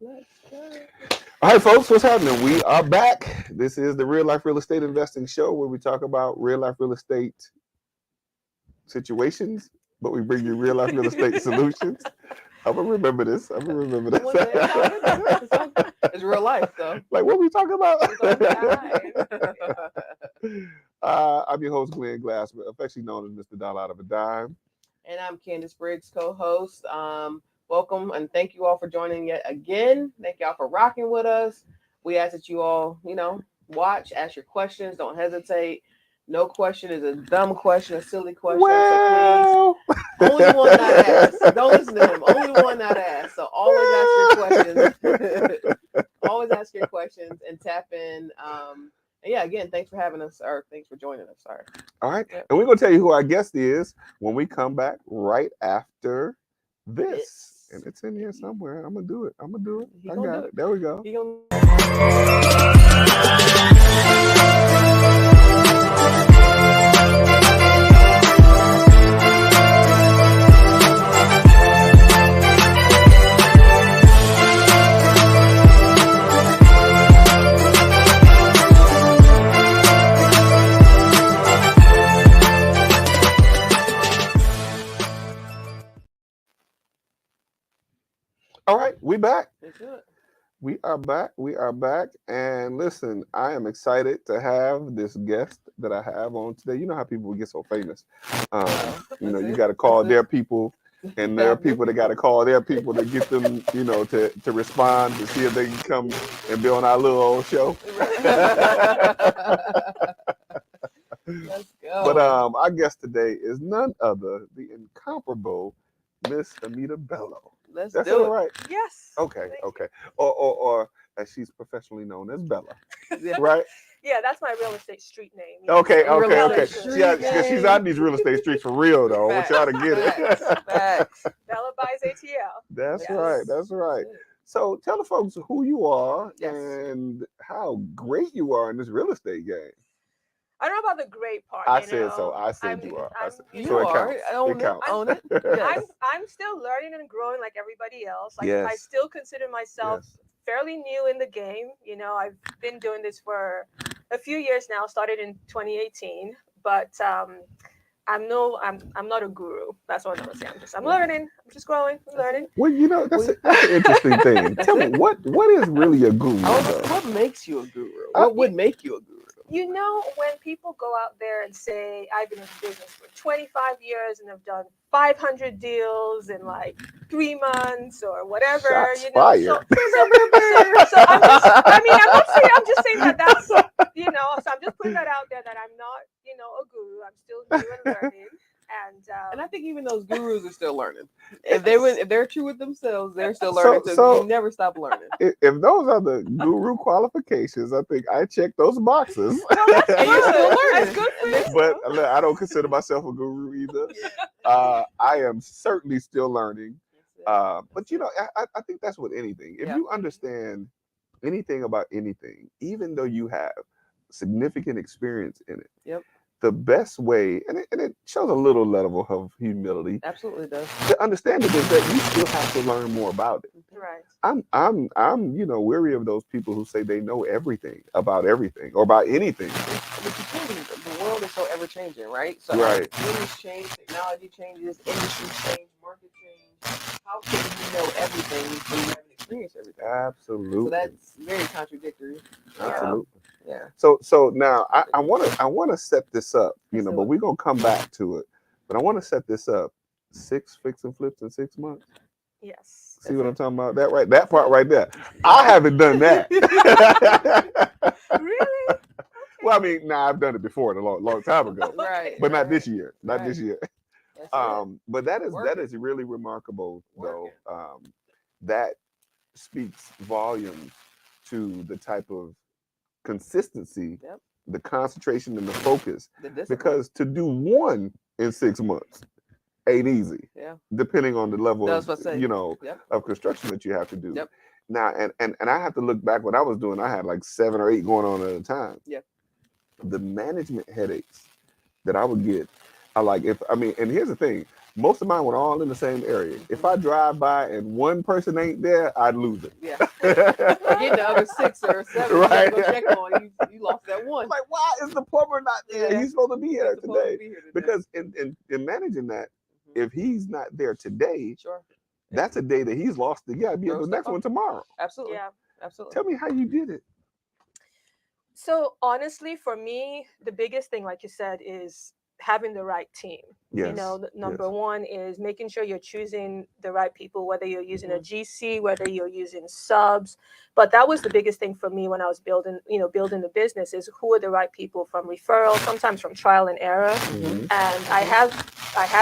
Let's go. All right, folks, what's happening? We are back. This is the Real Life Real Estate Investing Show where we talk about real life real estate situations, but we bring you real life real estate solutions. I'm gonna remember this. I'm gonna remember this. It's real life, though. Like, what we talking about? Nice. I'm your host, Glenn Glassman, affectionately known as Mr. Dollar Out of a Dime. And I'm Candace Briggs, co-host. Welcome and thank you all for joining yet again. Thank y'all for rocking with us. We ask that you all, watch, ask your questions. Don't hesitate. No question is a dumb question, a silly question. Well, so please, only one not asked. Don't listen to him. Only one not asked. So always ask your questions. Always ask your questions and tap in. And yeah, again, thanks for having us, or thanks for joining us. Sorry. All right. Yep. And we're going to tell you who our guest is when we come back right after this. And it's in here somewhere. I'm going to do it. I got it. There we go. All right, we back. We are back. We are back. And listen, I am excited to have this guest that I have on today. You know how people get so famous. You got to call their people, and there are people that got to call their people to get them, to respond to see if they can come and be on our little old show. Let's go. But our guest today is none other the incomparable Miss Hameeda Bello. That's it, right? Yes. Okay. Or as she's professionally known as Bella. Yeah. Right? Yeah, that's my real estate street name. Yeah. Okay. She's on these real estate streets for real, though. I want y'all to get it. Facts. Bella buys ATL. That's right. So tell the folks who you are and how great you are in this real estate game. I don't know about the great part. I said you are. You are. It counts. Own it. Yes. I'm still learning and growing like everybody else. I still consider myself fairly new in the game. I've been doing this for a few years now. Started in 2018, but I'm not a guru. That's what I'm gonna say. I'm learning. I'm just growing. I'm learning. Well, that's an interesting thing. Tell me what is really a guru? What makes you a guru? What would make you a guru? When people go out there and say, I've been in business for 25 years and I've done 500 deals in like 3 months or whatever, Shots fired. So I'm just saying that's, so I'm just putting that out there that I'm not, a guru. I'm still new and learning. And I think even those gurus are still learning. If they're true with themselves, they're still learning. So you never stop learning. If those are the guru qualifications, I think I check those boxes. Well, that's good. You're still learning. That's good for you. But I don't consider myself a guru either. I am certainly still learning. But I think that's with anything. If you understand anything about anything, even though you have significant experience in it, the best way, and it shows a little level of humility. Absolutely does. To understand it is that you still have to learn more about it. Right. I'm weary of those people who say they know everything about everything or about anything. But the world is so ever changing, right? So things change, technology changes, industry change, market change. How can you know everything when you haven't experienced everything? Absolutely. So that's very contradictory. Absolutely. Yeah. So now I want to set this up, but we're gonna come back to it. But I want to set this up. 6 fix and flips in 6 months. Yes. See what I'm talking about? That part right there. I haven't done that. Really? Okay. Well, I mean, I've done it before, a long time ago. Right. But not this year. Not this year. But that is really remarkable, though. That speaks volumes to the type of consistency, the concentration, and the focus. Because to do one in 6 months ain't easy. Yeah. Depending on the level of construction that you have to do. Yep. Now, and I have to look back what I was doing. I had like 7 or 8 going on at a time. Yeah. The management headaches that I would get are like, and here's the thing, Most of mine were all in the same area. If I drive by and one person ain't there, I'd lose it. Yeah. Getting the other 6 or 7 you gotta go check on. You lost that one. Like, why is the plumber not there? Yeah. He's supposed to be here He's supposed to today. be here today. Because in managing that, if he's not there today, Sure. that's a day that he's lost. You gotta be at the next one tomorrow. Absolutely. Yeah. Absolutely. Tell me how you did it. So honestly, for me, the biggest thing, like you said, is having the right team. Yes. You know, number one is making sure you're choosing the right people, whether you're using a GC, whether you're using subs. But that was the biggest thing for me when I was building the business, is who are the right people, from referral, sometimes from trial and error. And I have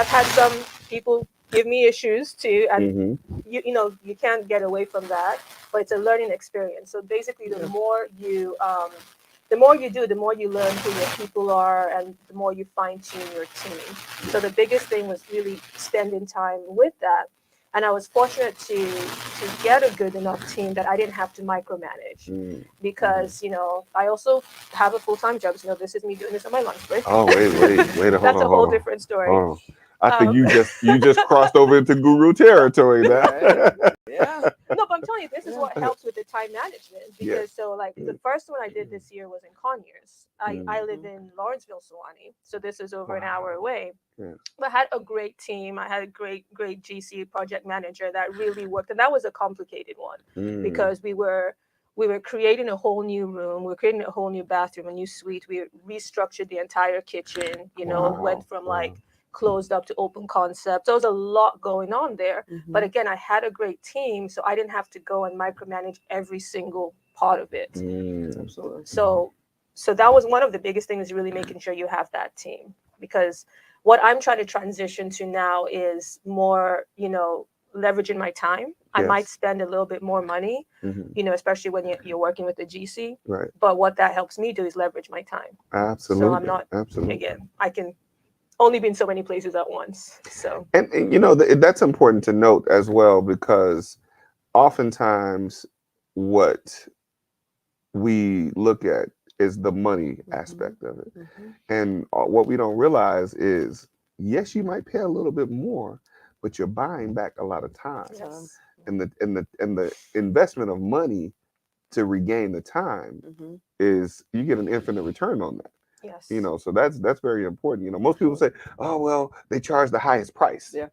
had some people give me issues too, and you can't get away from that. But it's a learning experience. So basically, the more you do, the more you learn who your people are, and the more you fine tune your team. So the biggest thing was really spending time with that. And I was fortunate to get a good enough team that I didn't have to micromanage, because I also have a full-time job. So this is me doing this on my lunch break. Oh wait! That's a whole different story. I think you just crossed over into guru territory now. Yeah. No, but I'm telling you, this is what helps with the time management. Because the first one I did this year was in Conyers. I live in Lawrenceville, Suwannee, so this is over an hour away. But I had a great team. I had a great GC project manager that really worked, and that was a complicated one because we were creating a whole new room. We were creating a whole new bathroom, a new suite. We restructured the entire kitchen. Went from closed up to open concept. So there was a lot going on there. But again, I had a great team, so I didn't have to go and micromanage every single part of it. Absolutely. So that was one of the biggest things, really making sure you have that team. Because what I'm trying to transition to now is more, leveraging my time. I might spend a little bit more money, especially when you're working with a GC. Right. But what that helps me do is leverage my time. Absolutely. So I'm not, again, I can only be in so many places at once. So and that's important to note as well, because oftentimes what we look at is the money aspect of it, and what we don't realize is, yes, you might pay a little bit more, but you're buying back a lot of time. yes. And the investment of money to regain the time is, you get an infinite return on that. Yes. So that's very important. Most people say, oh, well, they charge the highest price. Yeah.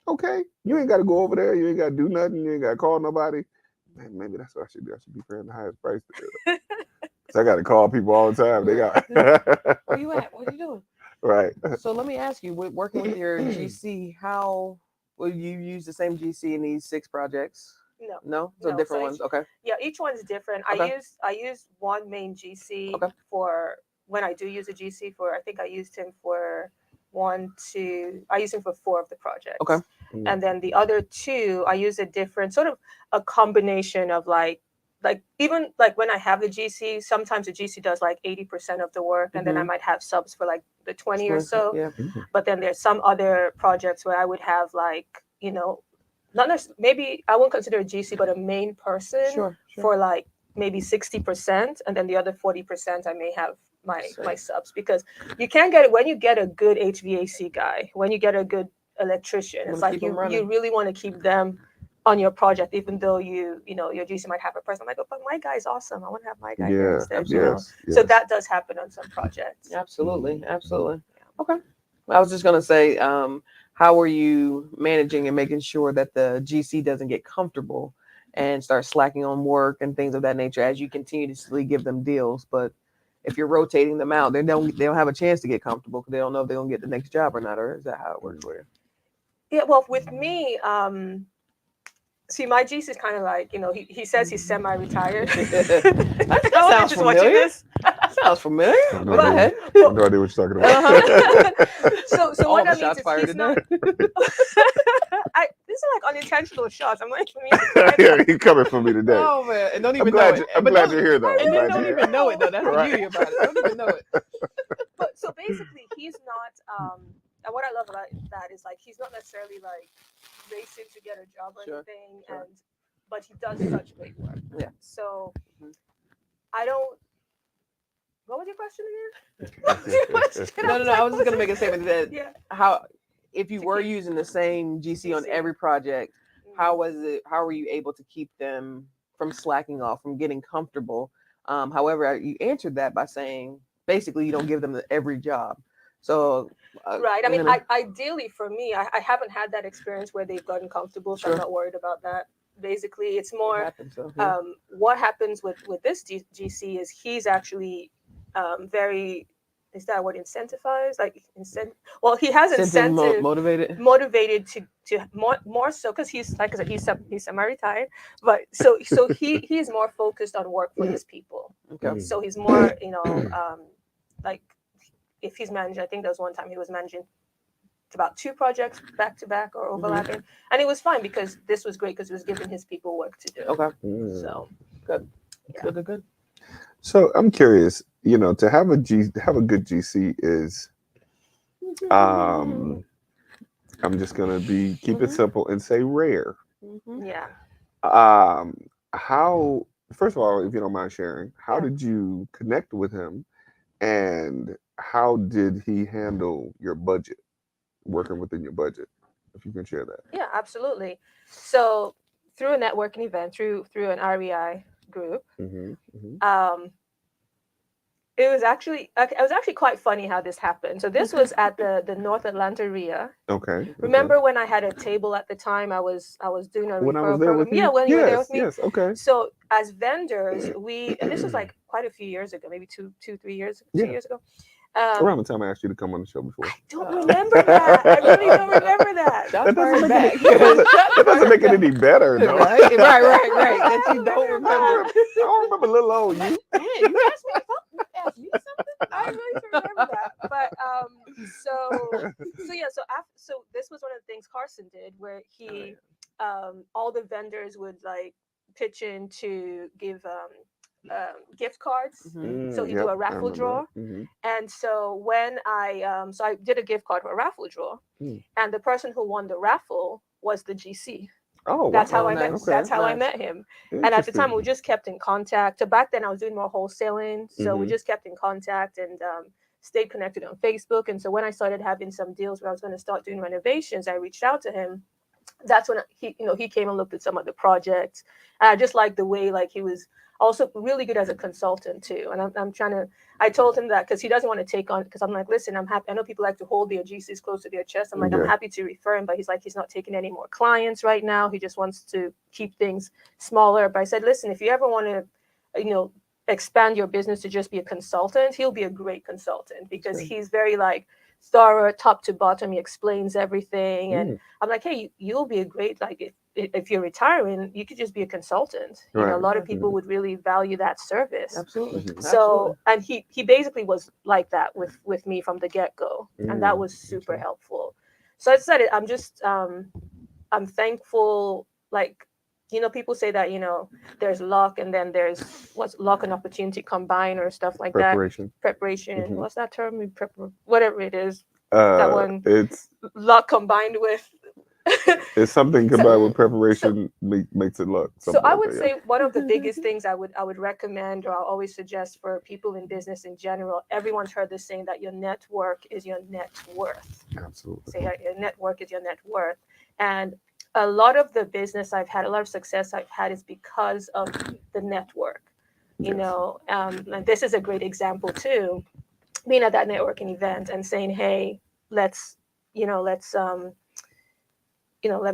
Okay. You ain't got to go over there. You ain't got to do nothing. You ain't got to call nobody. Man, maybe that's what I should do. I should be paying the highest price. So I got to call people all the time. They got. Where you at? What are you doing? Right. So let me ask you, working with your GC, how will you use the same GC in these 6 projects? No, so different ones. Okay. Yeah, each one's different. Okay. I use one main GC for when I do use a GC for. I think I used him for I used him for 4 of the projects. Okay. And then the other 2, I use a different sort of a combination of even when I have the GC, sometimes the GC does 80% of the work, and then I might have subs for the 20 or so. Yeah. But then there's some other projects where I would have not necessarily, maybe I won't consider a GC, but a main person for maybe 60%, and then the other 40% I may have my subs, because you can't get it when you get a good HVAC guy, when you get a good electrician. It's you really want to keep them on your project, even though your GC might have a person. I'm like, oh, but my guy's awesome. I want to have my guy here instead. So that does happen on some projects. Absolutely. Okay. I was just gonna say, how are you managing and making sure that the GC doesn't get comfortable and start slacking on work and things of that nature as you continuously give them deals? But if you're rotating them out, they don't have a chance to get comfortable because they don't know if they're gonna get the next job or not. Or is that how it works for you? Yeah, well, with me, see, my GC is kind of he says he's semi-retired. that sounds familiar. Sounds familiar. Go ahead. No idea what you're talking about. So what that means is fired he's not. These are unintentional shots. I'm like, yeah, he's coming for me today. Oh man, and don't even know it. I'm glad you're here though. And then don't even know it though. That's the beauty about it. Don't even know it. But so basically, he's not. And what I love about that is he's not necessarily racing to get a job or anything, but he does such great work. Yeah. So I don't. What was your question again? No. I was just gonna make a statement that how if you were using the same GC on every project, how was it? How were you able to keep them from slacking off, from getting comfortable? However, you answered that by saying basically you don't give them every job. So right. I mean, ideally for me, I haven't had that experience where they've gotten comfortable, so I'm not worried about that. Basically, it's more what happens with this GC is he's actually very, is that what, incentivized, like well, he has incentive motivated to more so, because he's, like I said, he's semi-retired, but so he's more focused on work for his people. Okay. So he's more, like if he's managing, I think there was one time he was managing about 2 projects back to back or overlapping, and it was fine because this was great because it was giving his people work to do. Okay. So good. Yeah. Good. So I'm curious, to have a good GC is, I'm just gonna keep it simple and say rare. Yeah. How, first of all, if you don't mind sharing, how did you connect with him, and how did he handle your budget, working within your budget? If you can share that. Yeah, absolutely. So through a networking event, through an REI group, it was actually quite funny how this happened. So this was at the North Atlanta RIA. Okay. Remember when I had a table at the time? I was doing a when referral I was there program. With you? Yeah, when you were there with me. Yes. Okay. So as vendors, and this was like quite a few years ago, maybe 2, 3 years, 2 years ago. Around the time I asked you to come on the show before. I don't remember that. I really don't remember that. That doesn't make it any better, though. Right. That you don't remember. I don't remember little old you. Yeah, you asked me something. I really don't remember that. But so this was one of the things Carson did, where he all the vendors would like pitch in to give gift cards. So he do a raffle draw. And so when I did a gift card for a raffle draw, and the person who won the raffle was the GC. Oh, that's how I met. Okay. That's how I met him. And at the time, we just kept in contact. So back then, I was doing more wholesaling, so we just kept in contact and stayed connected on Facebook. And so when I started having some deals where I was going to start doing renovations, I reached out to him. That's when he came and looked at some of the projects. And I just liked the way he was also really good as a consultant too. And I told him that because he doesn't want to take on, because I'm like, listen, I'm happy. I know people like to hold their GCs close to their chest. I'm like, I'm happy to refer him, but he's like, he's not taking any more clients right now. He just wants to keep things smaller. But I said, listen, if you ever want to, expand your business to just be a consultant, he'll be a great consultant because he's very thorough, top to bottom. He explains everything. And I'm like, hey, you'll be a great, if you're retiring, you could just be a consultant. You know, a lot of people would really value that service. Absolutely. So, and he basically was like that with me from the get-go. And that was super helpful. So I said it, I'm just, I'm thankful. People say that, there's luck and then there's what's luck and opportunity combined or stuff like Preparation. that. Preparation. What's that term? Whatever it is. That one. It's luck combined with. It's something combined with preparation makes it luck. So I would say one of the biggest things I would recommend, or I'll always suggest for people in business in general, everyone's heard this saying that your network is your net worth. Absolutely. Say that your network is your net worth. And a lot of the business I've had, a lot of success I've had is because of the network. And this is a great example too. Being at that networking event and saying, hey, let me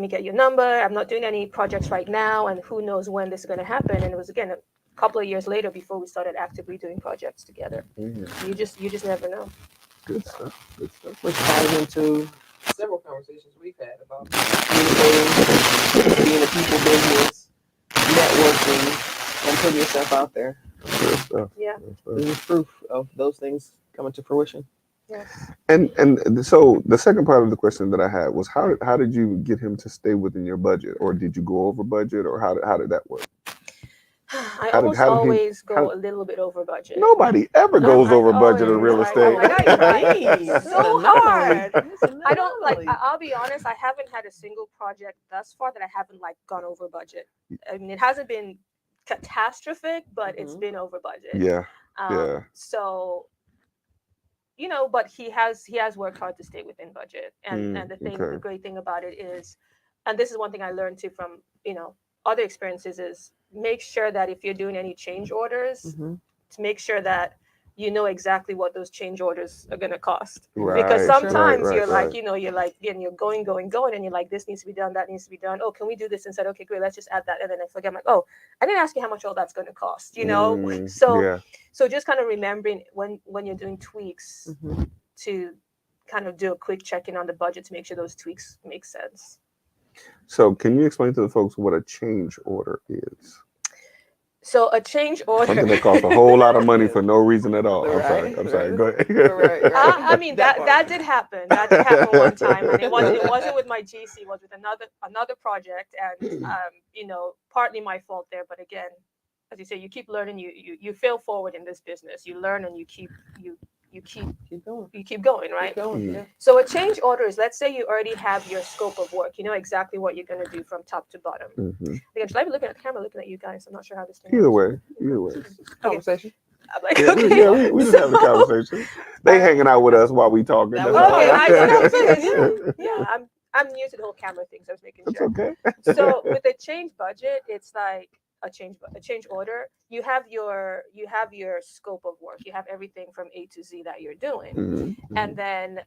get your number. I'm not doing any projects right now, and who knows when this is going to happen. And it was, again, a couple of years later before we started actively doing projects together. You just never know. Good stuff. Which ties into several conversations we've had about communicating, being a people business, networking, and putting yourself out there. Good stuff. Yeah. This is proof of those things coming to fruition. Yes. And so the second part of the question that I had was how did you get him to stay within your budget, or did you go over budget, or how did that work? I always go a little bit over budget. Nobody ever goes over budget in real estate. So hard. I don't I'll be honest. I haven't had a single project thus far that I haven't gone over budget. I mean, it hasn't been catastrophic, but it's been over budget. Yeah. So but he has worked hard to stay within budget. And Okay. the great thing about it is, and this is one thing I learned too from other experiences, is make sure that if you're doing any change orders, to make sure that you know exactly what those change orders are going to cost. Because sometimes you're like, you're like, and you're going, and you're like, this needs to be done, that needs to be done. Oh, can we do this instead? Okay, great, let's just add that. And then I forget, I'm like, oh, I didn't ask you how much all that's going to cost, So just kind of remembering when you're doing tweaks to kind of do a quick check-in on the budget to make sure those tweaks make sense. So can you explain to the folks what a change order is? So a change order, something that costs a whole lot of money for no reason at all. I'm sorry. Go ahead. I mean that did happen. That did happen one time, and it wasn't with my GC. It was with another project, and partly my fault there. But again, as you say, you keep learning. You fail forward in this business. You learn and you keep going, right? Keep going, yeah. So a change order is, let's say you already have your scope of work. You know exactly what you're going to do from top to bottom. Again, should I be looking at the camera, looking at you guys? I'm not sure how this thing Either works. way. Conversation. I'm like, okay. We just having a conversation. They hanging out with us while we talking. Okay, yeah. I'm new to the whole camera thing, so I was making sure. It's okay. So with a change budget, it's like a change order. You have your scope of work. You have everything from A to Z that you're doing, and then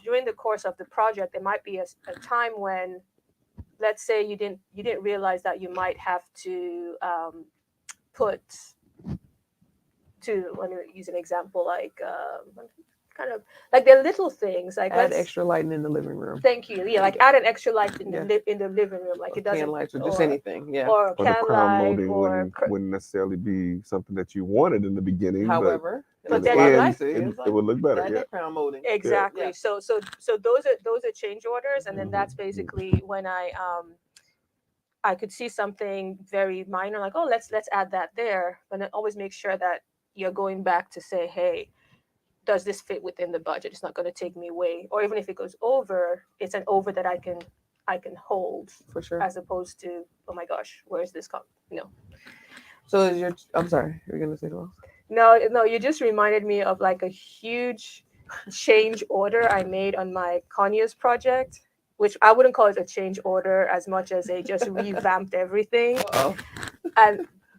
during the course of the project, there might be a time when, let's say, you didn't realize that you might have to let me use an example, like kind of like the little things, like add extra lighting in the living room. Thank you. Yeah, like add an extra light in the living room, like it doesn't. Can lights or just anything, yeah. Or the crown molding wouldn't necessarily be something that you wanted in the beginning. However, but then it would look better. Yeah, crown molding. Exactly. Yeah. So those are change orders, and then that's basically when I could see something very minor, like, oh, let's add that there, but then always make sure that you're going back to say, hey, does this fit within the budget? It's not going to take me away, or even if it goes over, it's an over that I can hold, for sure, as opposed to, oh my gosh, where's this come? So I'm sorry, you're gonna say something? No, you just reminded me of like a huge change order I made on my Conyers project, which I wouldn't call it a change order as much as they just revamped everything.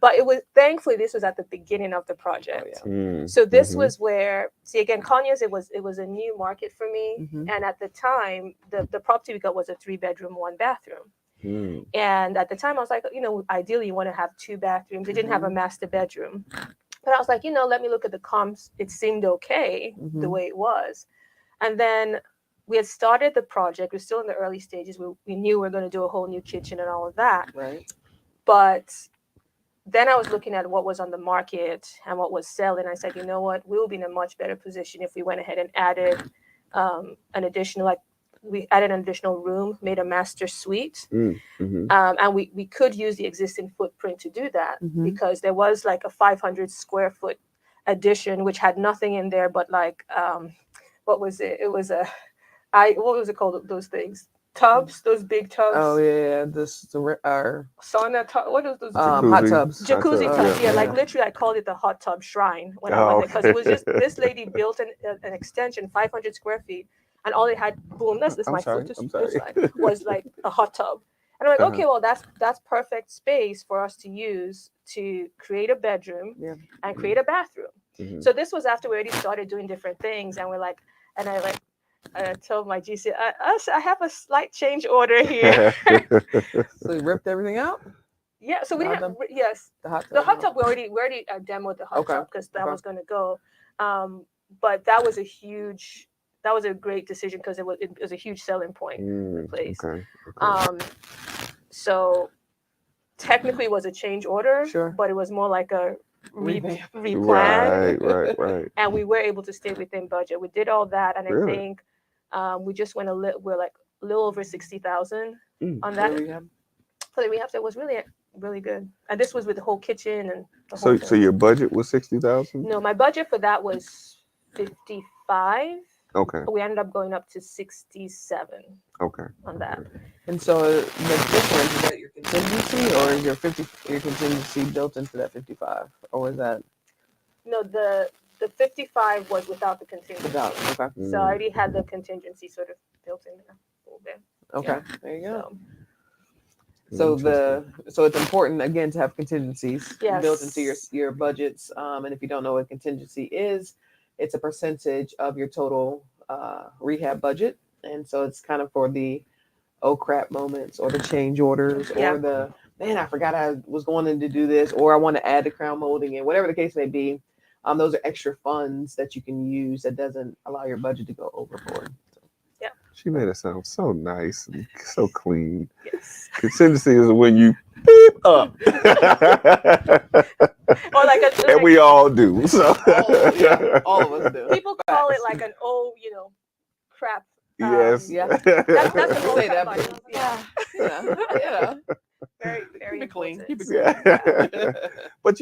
But it was, thankfully, this was at the beginning of the project. So this was where, see, again, Conyers, it was a new market for me. And at the time, the property we got was a 3-bedroom, 1-bathroom. And at the time, I was like, ideally, you want to have 2 bathrooms. It didn't have a master bedroom. But I was like, let me look at the comps. It seemed okay the way it was. And then we had started the project. We're still in the early stages. We knew we were going to do a whole new kitchen and all of that. Right. But then I was looking at what was on the market and what was selling. I said, you know what? We'll be in a much better position if we went ahead and added an additional room, made a master suite. And we could use the existing footprint to do that, because there was like a 500 square foot addition, which had nothing in there but like, what was it? It was what was it called? Those things? Tubs, those big tubs. Oh yeah, our sauna tub. What are those? Hot tubs. Jacuzzi tubs. Yeah, like literally, I called it the hot tub shrine when I went there, because it was just, this lady built an extension, 500 square feet, and all it had, boom, that's my foot, just was like a hot tub. And I'm like, okay, well, that's perfect space for us to use to create a bedroom and create a bathroom. So this was after we already started doing different things, and I told my GC, I have a slight change order here. So you ripped everything out? Yeah, so we didn't. Yes, the hot tub. We already demoed the hot tub, because that was going to go. But that was a great decision, because it was a huge selling point in the place. So technically, it was a change order, but it was more like a replan. Right. And we were able to stay within budget. We did all that, and I think we just went we're like a little over 60,000 on that. For the rehab, it was really, really good. And this was with the whole kitchen and the whole thing. So your budget was 60,000? No, my budget for that was 55. Okay. We ended up going up to 67. Okay. On that. And so the difference, is that your contingency, or is your contingency built into that 55, or was that? No, the the 55 was without the contingency. Okay. So I already had the contingency sort of built in there a little bit. Okay. Yeah. There you go. So, So it's important again to have contingencies built into Yes. your budgets. And if you don't know what contingency is, it's a percentage of your total rehab budget, and so it's kind of for the oh crap moments or the change orders or the man, I forgot I was going in to do this, or I want to add the crown molding in, whatever the case may be. Those are extra funds that you can use that doesn't allow your budget to go overboard. So. Yeah. She made it sound so nice and so clean. Yes. Contingency is when you beep up. Or like and we all do. So all of us do. People call it like an crap. Yes. Yeah. That's the whole say that. budget. Yeah. Very, very keep it clean. important. Keep it clean. Yeah. But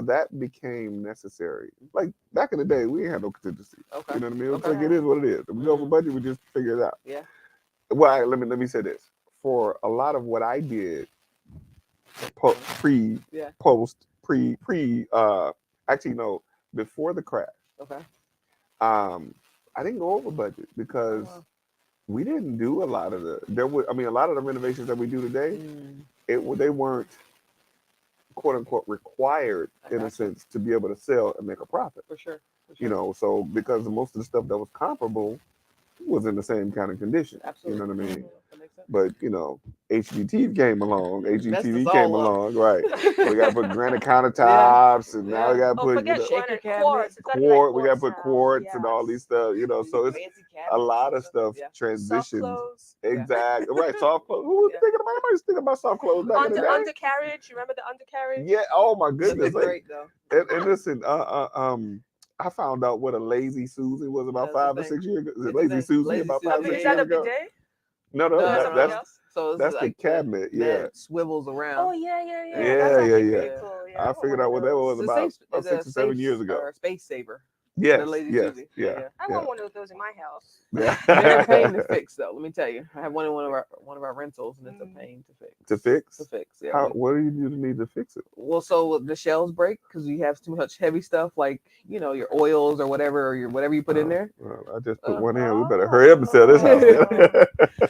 that became necessary. Like back in the day, we ain't had no contingency. Okay. You know what I mean? It's like it is what it is. If we go over budget, we just figure it out. Yeah. Well, let me say this. For a lot of what I did, before the crash. Okay. I didn't go over budget because we didn't do a lot of a lot of the renovations that we do today, they weren't quote unquote required in a sense to be able to sell and make a profit. For sure. So because most of the stuff that was comparable was in the same kind of condition. Absolutely. You know what I mean? That makes sense. But HGTV came along. HGTV came along, right? We got to put granite countertops, and now we got to put shaker cabinets, quartz. We got to put quartz and all these stuff. So it's a lot of stuff transitions. Soft clothes. Exactly. Right. Soft clothes. Who was thinking about? Everybody's thinking about soft clothes back in the day. Undercarriage. You remember the undercarriage? Yeah. Oh my goodness. Great though. And listen, I found out what a lazy Susie was about 5 or 6 years ago. Is it lazy Susie about 5 or 6 years ago? No, that's the cabinet. That swivels around. Oh yeah. Yeah. Cool. I figured out what that was about 6 or 7 years ago. Or a space saver. Yes. Yeah. I want one of those in my house. Yeah. They're a pain to fix, though. Let me tell you. I have one in one of our rentals, and it's a pain to fix. To fix? Yeah. What do you need to fix it? Well, so the shelves break because you have too much heavy stuff, like your oils or whatever, or whatever you put in there. Well, I just put one in. We better hurry up and sell this house.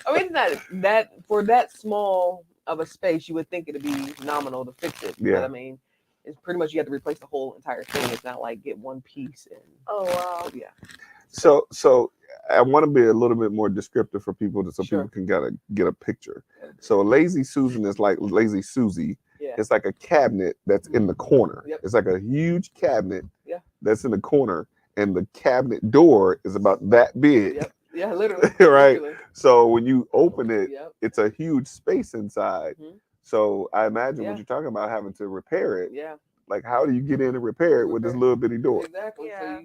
I mean, that for that small of a space, you would think it'd be nominal to fix it. Yeah. But I mean, it's pretty much you have to replace the whole entire thing. It's not like get one piece and. Oh wow. Yeah. So I want to be a little bit more descriptive for people people can get a picture. So Lazy Susan is like Lazy Susie. Yeah. It's like a cabinet that's in the corner. Yep. It's like a huge cabinet that's in the corner, and the cabinet door is about that big. Yep. Yeah, literally. Right. Literally. So when you open it, Yep. it's a huge space inside. Mm-hmm. So I imagine what you're talking about, having to repair it. Yeah. Like, how do you get in and repair it with this little bitty door? Exactly. Yeah.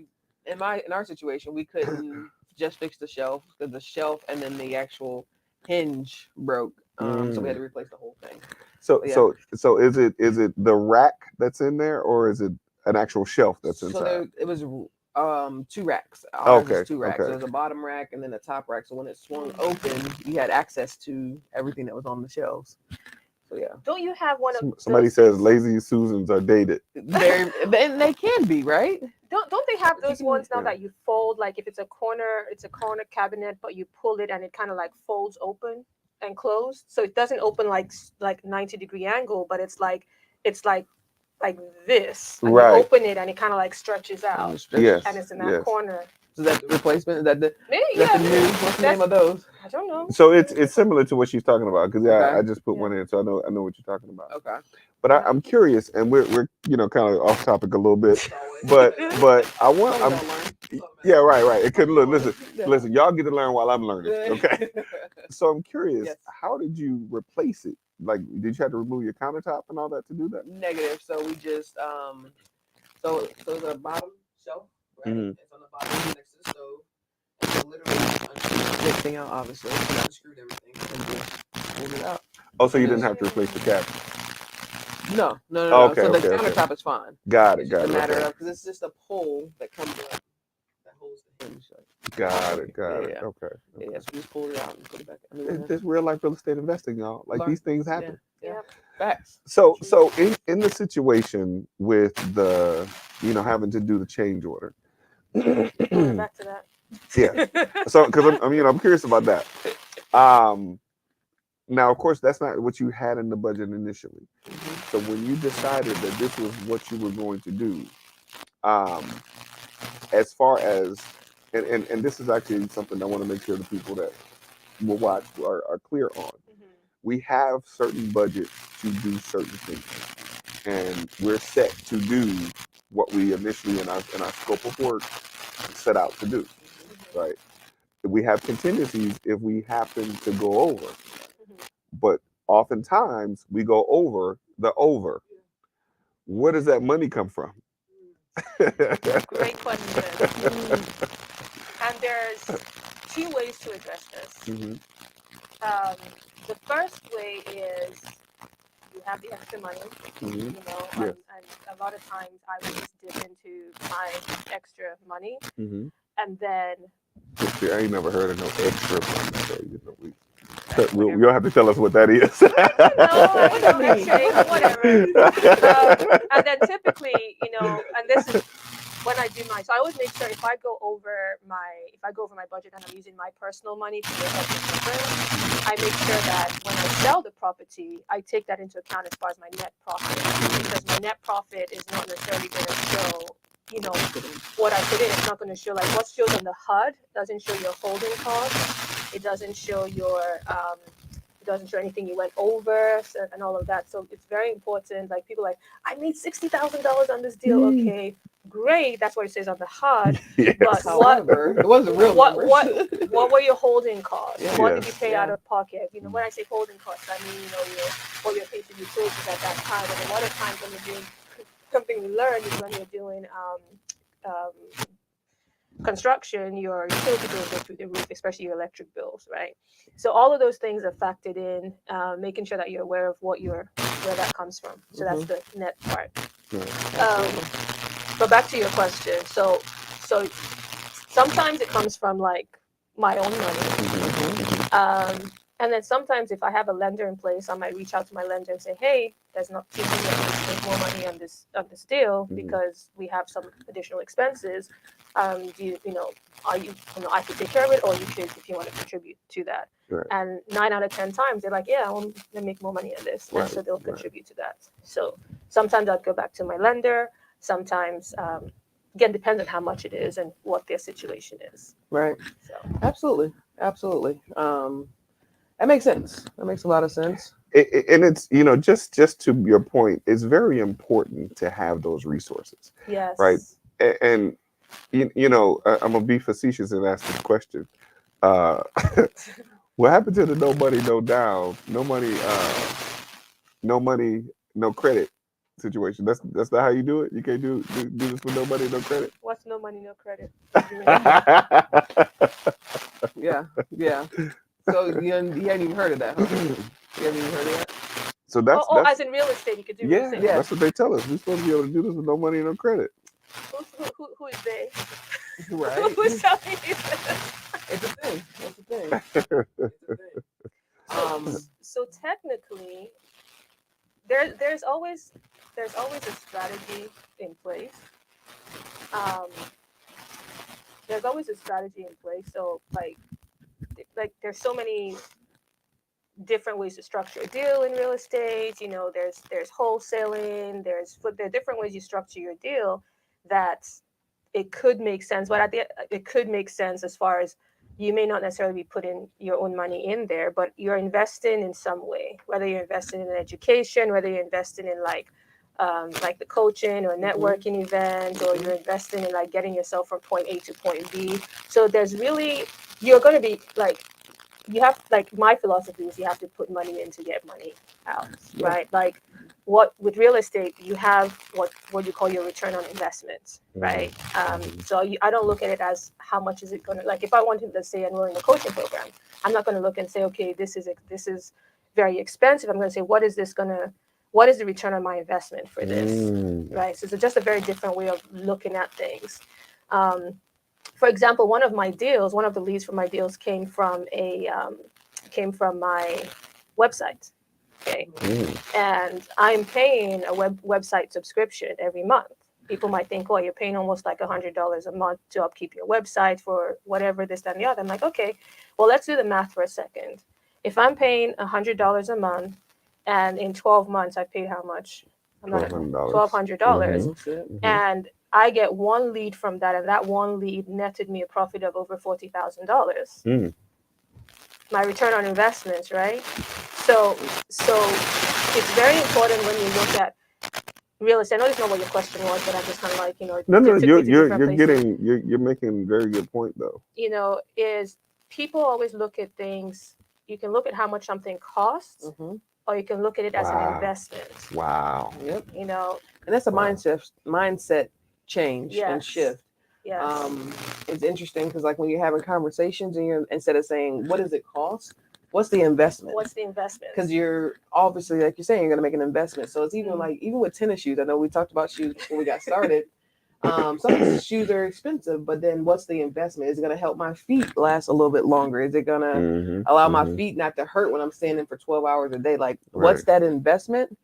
So in our situation, we couldn't just fix the shelf because the shelf and then the actual hinge broke. So we had to replace the whole thing. So is it the rack that's in there, or is it an actual shelf that's inside? So it was 2 racks. Okay. 2 racks. So there's a bottom rack and then a top rack. So when it swung open, you had access to everything that was on the shelves. So yeah. Don't you have one of somebody says Lazy Susans are dated? They can be, right? Don't they have those ones now that you fold, like if it's a corner cabinet, but you pull it and it kind of like folds open and closed, so it doesn't open like 90-degree angle, but it's like this. And right. You open it and it kind of like stretches out. Yes. And it's in that corner. Is that the replacement? Is that the yeah? What's the name of those? I don't know. So it's similar to what she's talking about because I just put one in, so I know what you're talking about. Okay. But I'm curious, and we're kind of off topic a little bit, but I want right. It could listen. Y'all get to learn while I'm learning. Okay. So I'm curious, how did you replace it? Like, did you have to remove your countertop and all that to do that? Negative. So we just so the bottom shelf, right? Mm-hmm. It's on the bottom next to the stove. And so literally unscrewed out, obviously. We unscrewed everything and just pulled it out. Oh, so you didn't have to replace the cabinet? No. Okay, so the countertop is fine. Got it. It's just a matter of, because it's just a pole that comes up that holds the hinge. Got it. Yeah. Okay. Yeah, so we just pulled it out and put it back. It's real life real estate investing, y'all. Like, these things happen. Yeah. Facts. So in the situation with the having to do the change order. Back to that. Yeah. So because I'm curious about that. Now of course that's not what you had in the budget initially. So when you decided that this was what you were going to do, um, as far as and this is actually something I want to make sure the people that will watch are clear on. We have certain budgets to do certain things, and we're set to do what we initially in our scope of work set out to do. Right? We have contingencies if we happen to go over, but oftentimes we go over the over. Where does that money come from? Great question. And there's two ways to address this. The first way is you have the extra money, and a lot of times I would just dip into my extra money, and then. I ain't never heard of no extra money. You'll have to tell us what that is. Whatever. And then typically, and this is when I do mine. So I always make sure if I go over my budget and I'm using my personal money to make up the difference, I make sure that when I sell the property, I take that into account as far as my net profit, because my net profit is not necessarily going to show what I put in. It's not going to show like what shows on the HUD doesn't show your holding costs. It doesn't show it doesn't show anything you went over and all of that. So it's very important. Like people I made $60,000 on this deal. Okay, great. That's what it says on the HUD. Yes. But however, it wasn't real numbers. What were your holding costs? Yeah. What did you pay out of pocket? When I say holding costs, I mean what you're paying for utilities at that time. And a lot of times when you're doing something we learned is when you're doing construction, your utility bills go through the roof, especially your electric bills, right? So all of those things are factored in, making sure that you're aware of where that comes from. So that's the net part. But back to your question. So sometimes it comes from like my own money. And then sometimes if I have a lender in place, I might reach out to my lender and say, hey, there's not too many of us make more money on this deal because we have some additional expenses. Do you are you I could take care of it, or you could if you want to contribute to that. Right. And 9 out of 10 times they're like, yeah, I want to make more money on this. And so they'll contribute to that. So sometimes I'd go back to my lender. Sometimes again, depends on how much it is and what their situation is. Right. So absolutely. That makes sense. That makes a lot of sense. And it's just to your point, it's very important to have those resources. Yes. Right. And I'm gonna be facetious and ask this question. What happened to the no money, no down, no money, no credit situation? That's not how you do it. You can't do this with no money, no credit. What's no money, no credit? Yeah. So you hadn't even heard of that, huh? You haven't even heard of that? So that's as in real estate, you could do real estate. Yeah, that's what they tell us. We're supposed to be able to do this with no money, no credit. Who is they? Right. Who's telling you this? It's a thing. So technically, there's always a strategy in place. There's always a strategy in place. So like there's so many different ways to structure a deal in real estate. There's wholesaling. There are different ways you structure your deal that it could make sense. But it could make sense as far as you may not necessarily be putting your own money in there, but you're investing in some way. Whether you're investing in education, whether you're investing in like the coaching or networking event, or you're investing in like getting yourself from point A to point B. So there's really you're going to be like. You have my philosophy is you have to put money in to get money out, right? Like what with real estate, you have what you call your return on investment, right? So I don't look at it as how much is it going to, like if I wanted to say enroll in a coaching program, I'm not going to look and say, okay, this is very expensive. I'm going to say, what is the return on my investment for this, right? So it's just a very different way of looking at things. For example, one of the leads for my deals came from my website. Okay. And I'm paying a website subscription every month. People might think, oh, you're paying almost like $100 a month to upkeep your website for whatever, this, that, and the other. I'm like, okay, well, let's do the math for a second. If I'm paying $100 a month and in 12 months I paid how much? $1,200. And I get one lead from that, and that one lead netted me a profit of over $40,000. My return on investments, right? So it's very important when you look at real estate. I know that's not what your question was, but I'm just kind of like, no, you're making a very good point though. Is people always look at things. You can look at how much something costs, or you can look at it as an investment. Wow. Yep. And that's a mindset change and shift. Yes. It's interesting because like when you're having conversations and you're, instead of saying what does it cost, what's the investment? What's the investment? Because you're obviously, like you're saying, you're going to make an investment. So it's even like, even with tennis shoes, I know we talked about shoes before we got started. Some shoes are expensive, but then what's the investment? Is it going to help my feet last a little bit longer? Is it going to allow my feet not to hurt when I'm standing for 12 hours a day? Like, what's that investment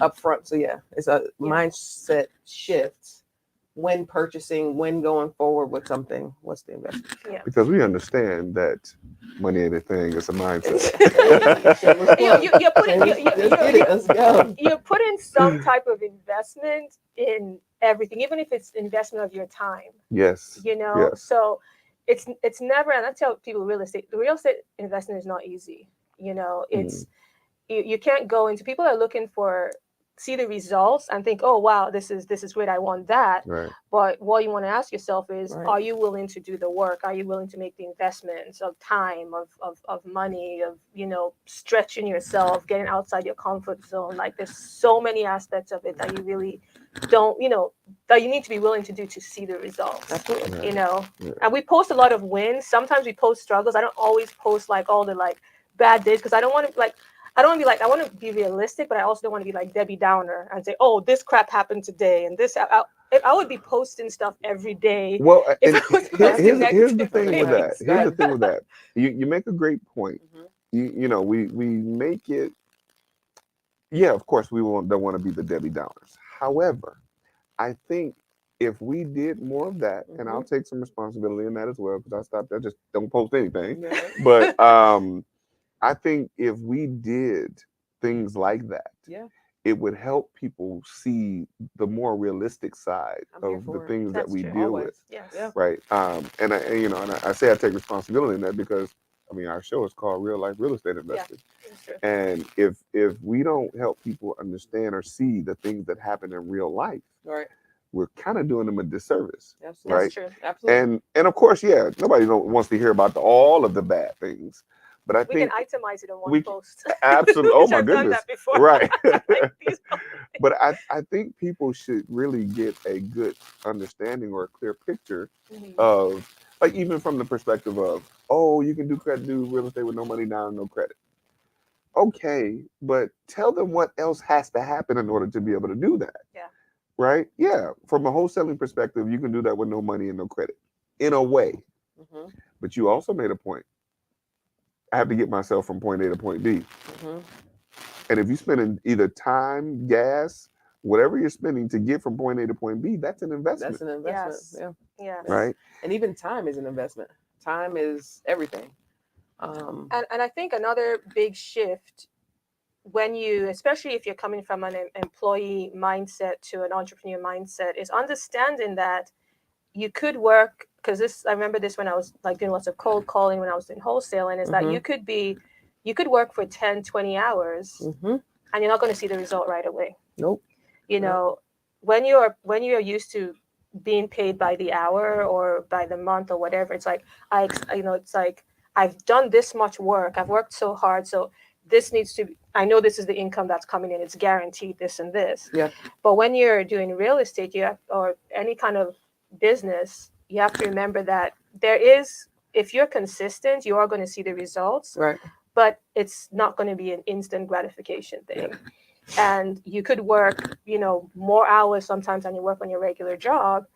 up front? So yeah, it's a mindset shift when purchasing, when going forward with something. What's the investment? Yeah. Because we understand that money ain't a thing; it's a mindset. You're putting some type of investment in everything, even if it's investment of your time. Yes. So it's never. And I tell people, the real estate investment is not easy. It's you can't go into. People are looking for, see the results and think, oh wow, this is great, I want that. Right. But what you want to ask yourself is, are you willing to do the work? Are you willing to make the investments of time, of money, of stretching yourself, getting outside your comfort zone? Like, there's so many aspects of it that you really don't, that you need to be willing to do to see the results. Absolutely. And we post a lot of wins. Sometimes we post struggles. I don't always post like all the like bad days, because I don't want to like, I want to be realistic, but I also don't want to be like Debbie Downer and say, oh, this crap happened today. And this, I would be posting stuff every day. Well, here's the thing with that. Here's the thing with that. You make a great point. We make it, of course, we don't want to be the Debbie Downers. However, I think if we did more of that, and I'll take some responsibility in that as well, because I stopped, I just don't post anything. But I think if we did things like that, it would help people see the more realistic side of the things that we deal with. Yes. Right. And I say I take responsibility in that because our show is called Real Life Real Estate Investing. And if we don't help people understand or see the things that happen in real life, we're kind of doing them a disservice. Absolutely. Right. That's true. Absolutely. And of course, nobody wants to hear about all of the bad things. But I think we can itemize it in one post. Absolutely. Oh my goodness. Done that before. Right. But I think people should really get a good understanding or a clear picture of, like, even from the perspective of, oh, you can do real estate with no money down and no credit. Okay, but tell them what else has to happen in order to be able to do that. Yeah. Right? Yeah. From a wholesaling perspective, you can do that with no money and no credit, in a way. But you also made a point. I have to get myself from point A to point B. And if you're spending either time, gas, whatever you're spending to get from point A to point B, that's an investment. That's an investment. Yes. Yeah. Right. And even time is an investment. Time is everything. And I think another big shift, when you, especially if you're coming from an employee mindset to an entrepreneur mindset, is understanding that you could work, because I remember this when I was like doing lots of cold calling when I was in wholesaling, is that you could work for 10, 20 hours and you're not going to see the result right away. Nope. When you're used to being paid by the hour or by the month or whatever, it's like, it's like, I've done this much work, I've worked so hard, so this needs to, I know this is the income that's coming in, it's guaranteed this and this. Yeah. But when you're doing real estate, or any kind of business, you have to remember that if you're consistent, you are going to see the results. Right. But it's not going to be an instant gratification thing. Yeah. And you could work, more hours sometimes than you work on your regular job,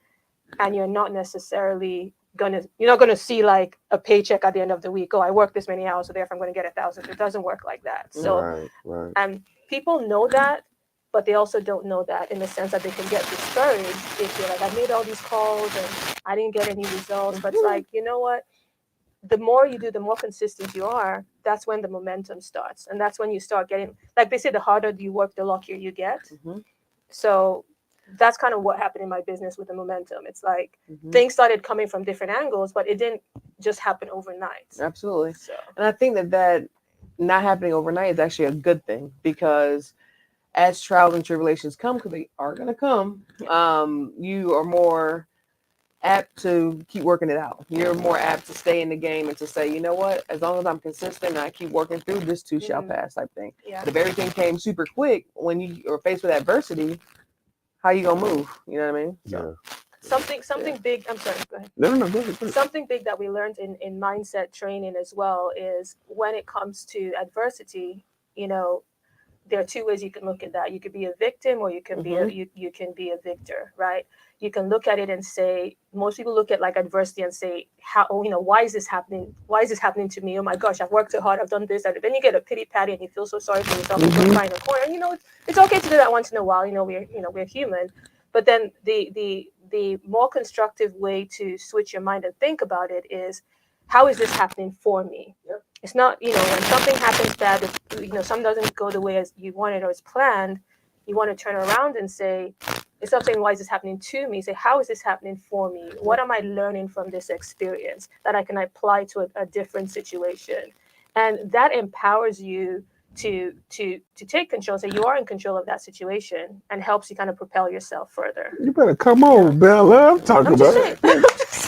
and you're not necessarily you're not gonna see like a paycheck at the end of the week. Oh, I worked this many hours, so therefore I'm going to get $1,000. It doesn't work like that. So, right. people know that, but they also don't know that, in the sense that they can get discouraged if you're like, I made all these calls and I didn't get any results. But it's like, you know what? The more you do, the more consistent you are, that's when the momentum starts. And that's when you start getting, like they say, the harder you work, the luckier you get. Mm-hmm. So that's kind of what happened in my business with the momentum. It's like Mm-hmm. things started coming from different angles, but it didn't just happen overnight. Absolutely. So, And I think that not happening overnight is actually a good thing, because as trials and tribulations come, because they are going to come, you are more apt to keep working it out. You're more apt to stay in the game and to say, you know what, as long as I'm consistent and I keep working through, this too shall pass, type thing. yeah. But if everything came super quick when you are faced with adversity, how you gonna move? You know what I mean? So, Something big. I'm sorry. Go ahead. No, go ahead. Something big that we learned in mindset training as well is, when it comes to adversity, you know, there are two ways you can look at that. You could be a victim, or you can be you can be a victor, right? You can look at it and say, most people look at like adversity and say, how, you know, why is this happening? Why is this happening to me? Oh my gosh, I've worked so hard, I've done this. And then you get a pity patty and you feel so sorry for yourself and go cry in a corner. And you know, it's okay to do that once in a while. You know, we're human. But then the more constructive way to switch your mind and think about it is, how is this happening for me? Yep. It's not, you know, when something happens bad, if, you know, something doesn't go the way as you wanted or as planned, you want to turn around and say, instead of saying, why is this happening to me, say, how is this happening for me? What am I learning from this experience that I can apply to a different situation? And that empowers you to take control, say you are in control of that situation, and helps you kind of propel yourself further. You better come on, Bella. I'm talking about it.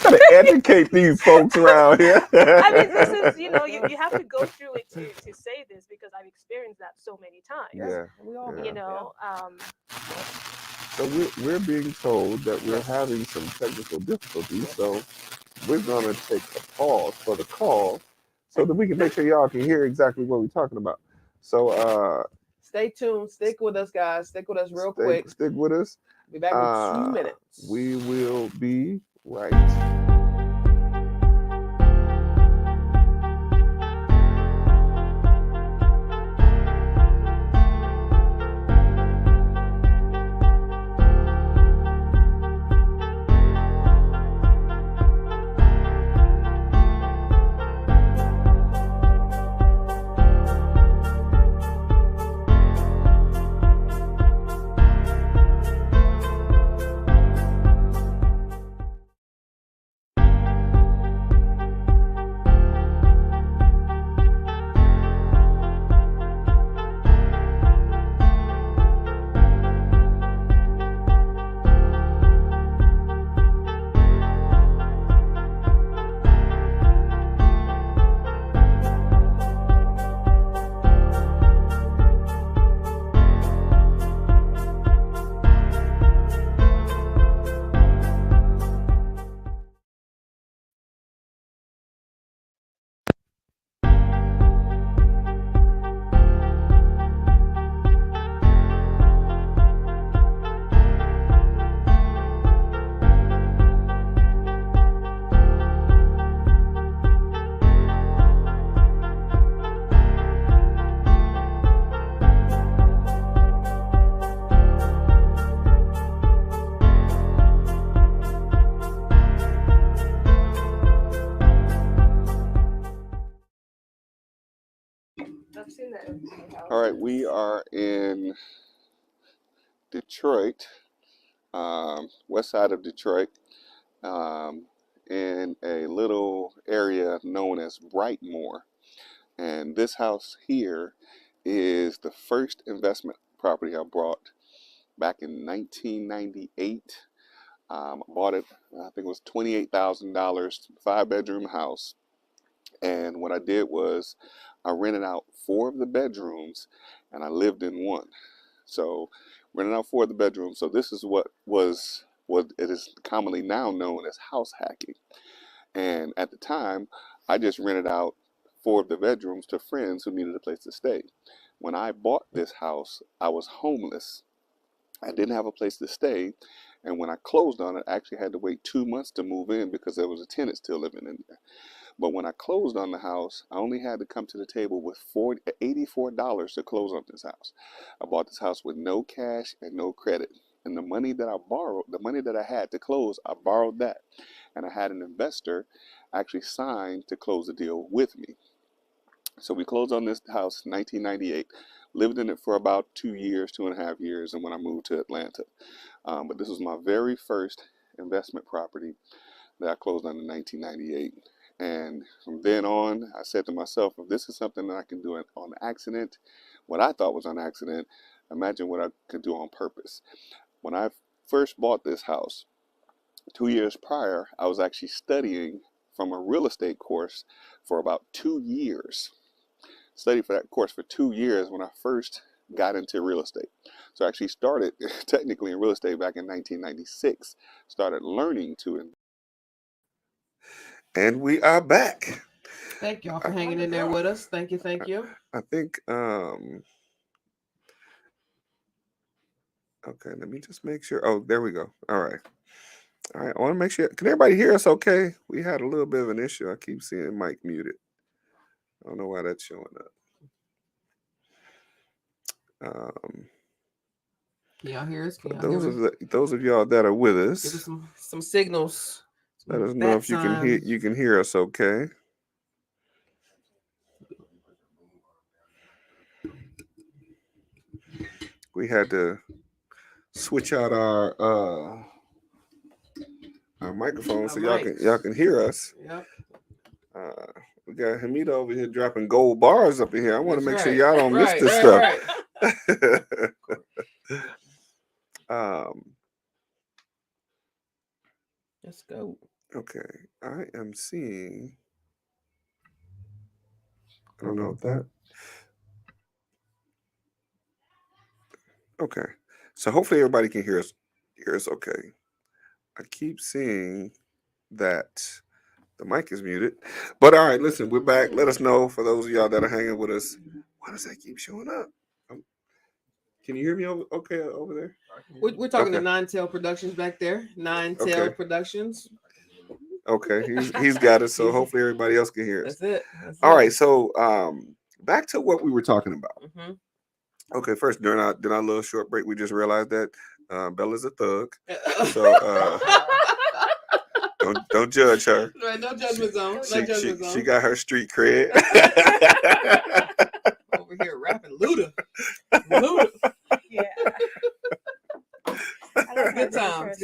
Gotta educate these folks around here. I mean, this is, you know, you have to go through it to say this, because I've experienced that so many times. Yeah. we all You know, So we're being told that we're having some technical difficulties. So we're gonna take a pause for the call, so that we can make sure y'all can hear exactly what we're talking about. So stay tuned. Stick with us, guys. Stick with us real quick. stick with us. Be back in 2 minutes. We will be right. I've seen that. All right, we are in Detroit, west side of Detroit, um, in a little area known as Brightmoor. And this house here is the first investment property I bought back in 1998. I bought it, I think it was $28,000, 5-bedroom house. And what I did was I rented out 4 of the bedrooms and I lived in one. So rented out 4 of the bedrooms. So this is what it is commonly now known as house hacking. And at the time, I just rented out 4 of the bedrooms to friends who needed a place to stay. When I bought this house, I was homeless. I didn't have a place to stay. And when I closed on it, I actually had to wait 2 months to move in because there was a tenant still living in there. But when I closed on the house, I only had to come to the table with $84 to close on this house. I bought this house with no cash and no credit. And the money that I borrowed, the money that I had to close, I borrowed that. And I had an investor actually sign to close the deal with me. So we closed on this house in 1998, lived in it for about 2 years, 2.5 years, and when I moved to Atlanta. But this was my very first investment property that I closed on in 1998. And from then on, I said to myself, if this is something that I can do on accident, what I thought was on accident, imagine what I could do on purpose. When I first bought this house, 2 years prior, I was actually studying from a real estate course for about 2 years. Studied for that course for 2 years when I first got into real estate. So I actually started technically in real estate back in 1996. Started learning to invest. And we are back. Thank y'all for hanging in there with us. Thank you, thank you. I think okay, let me just make sure. Oh, there we go. All right. All right. I want to make sure. Can everybody hear us okay? We had a little bit of an issue. I keep seeing Mike muted. I don't know why that's showing up. Can y'all hear us? Can y'all those hear us? those of y'all that are with us, give us some signals. Let us know if you can hear us okay. We had to switch out our microphone so y'all can hear us. Yep. We got Hameeda over here dropping gold bars up in here. I want to make sure y'all don't miss this stuff. Let's go. Okay, I am seeing. I don't know if that. Okay, so hopefully everybody can hear us. Okay. I keep seeing that the mic is muted, but all right. Listen, we're back. Let us know for those of y'all that are hanging with us. Why does that keep showing up? Can you hear me okay over there? We're talking to Nine Tail Productions back there. Nine Tail Productions. Okay, he's got it. So hopefully everybody else can hear us. That's it. All right. So back to what we were talking about. Mm-hmm. Okay, first during our little short break, we just realized that Bella's a thug. So don't judge her. Right, no judgment zone. She got her street cred. Over here rapping Luda. Yeah. Good times.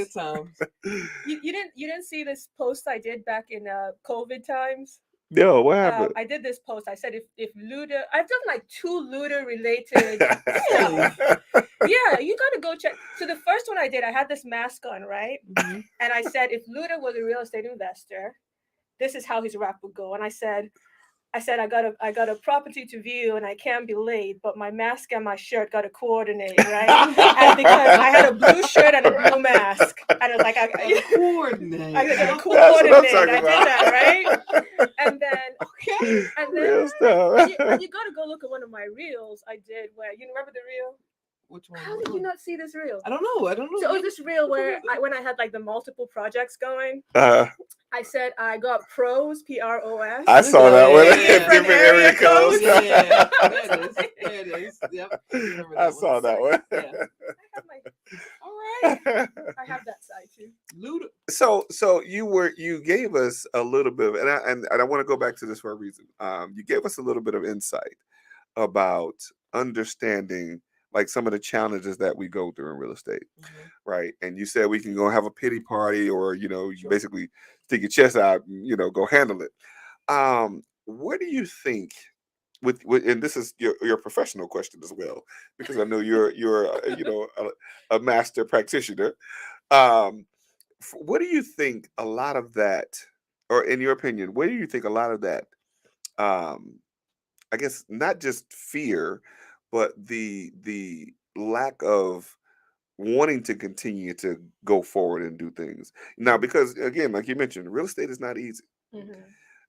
You didn't see this post I did back in COVID times? No, what happened? I did this post. I said if Luda, I've done like 2 Luda related stuff. Yeah, you gotta go check. So the first one I did, I had this mask on, right? Mm-hmm. And I said if Luda was a real estate investor, this is how his rap would go. And I said I got a property to view and I can't be late, but my mask and my shirt got to coordinate, right? And because I had a blue shirt and a blue mask, and I was like, I got to coordinate. I did that, right? And then, and you got to go look at one of my reels I did where you remember the reel. Which one? How did you not see this reel? I don't know. So it was this reel where when I had like the multiple projects going, I said I got pros, PROS. I saw that one. Different area codes. Yeah, there it is. Yep. I saw that one. Yeah. All right. I have that side too. Luda. So you gave us a little bit of, and I want to go back to this for a reason. You gave us a little bit of insight about understanding like some of the challenges that we go through in real estate, right? And you said we can go have a pity party, or you basically stick your chest out and go handle it. What do you think? With and this is your professional question as well, because I know you're a master practitioner. What do you think a lot of that, or in your opinion, what do you think a lot of that? I guess not just fear, but the lack of wanting to continue to go forward and do things now, because again, like you mentioned, real estate is not easy. Mm-hmm.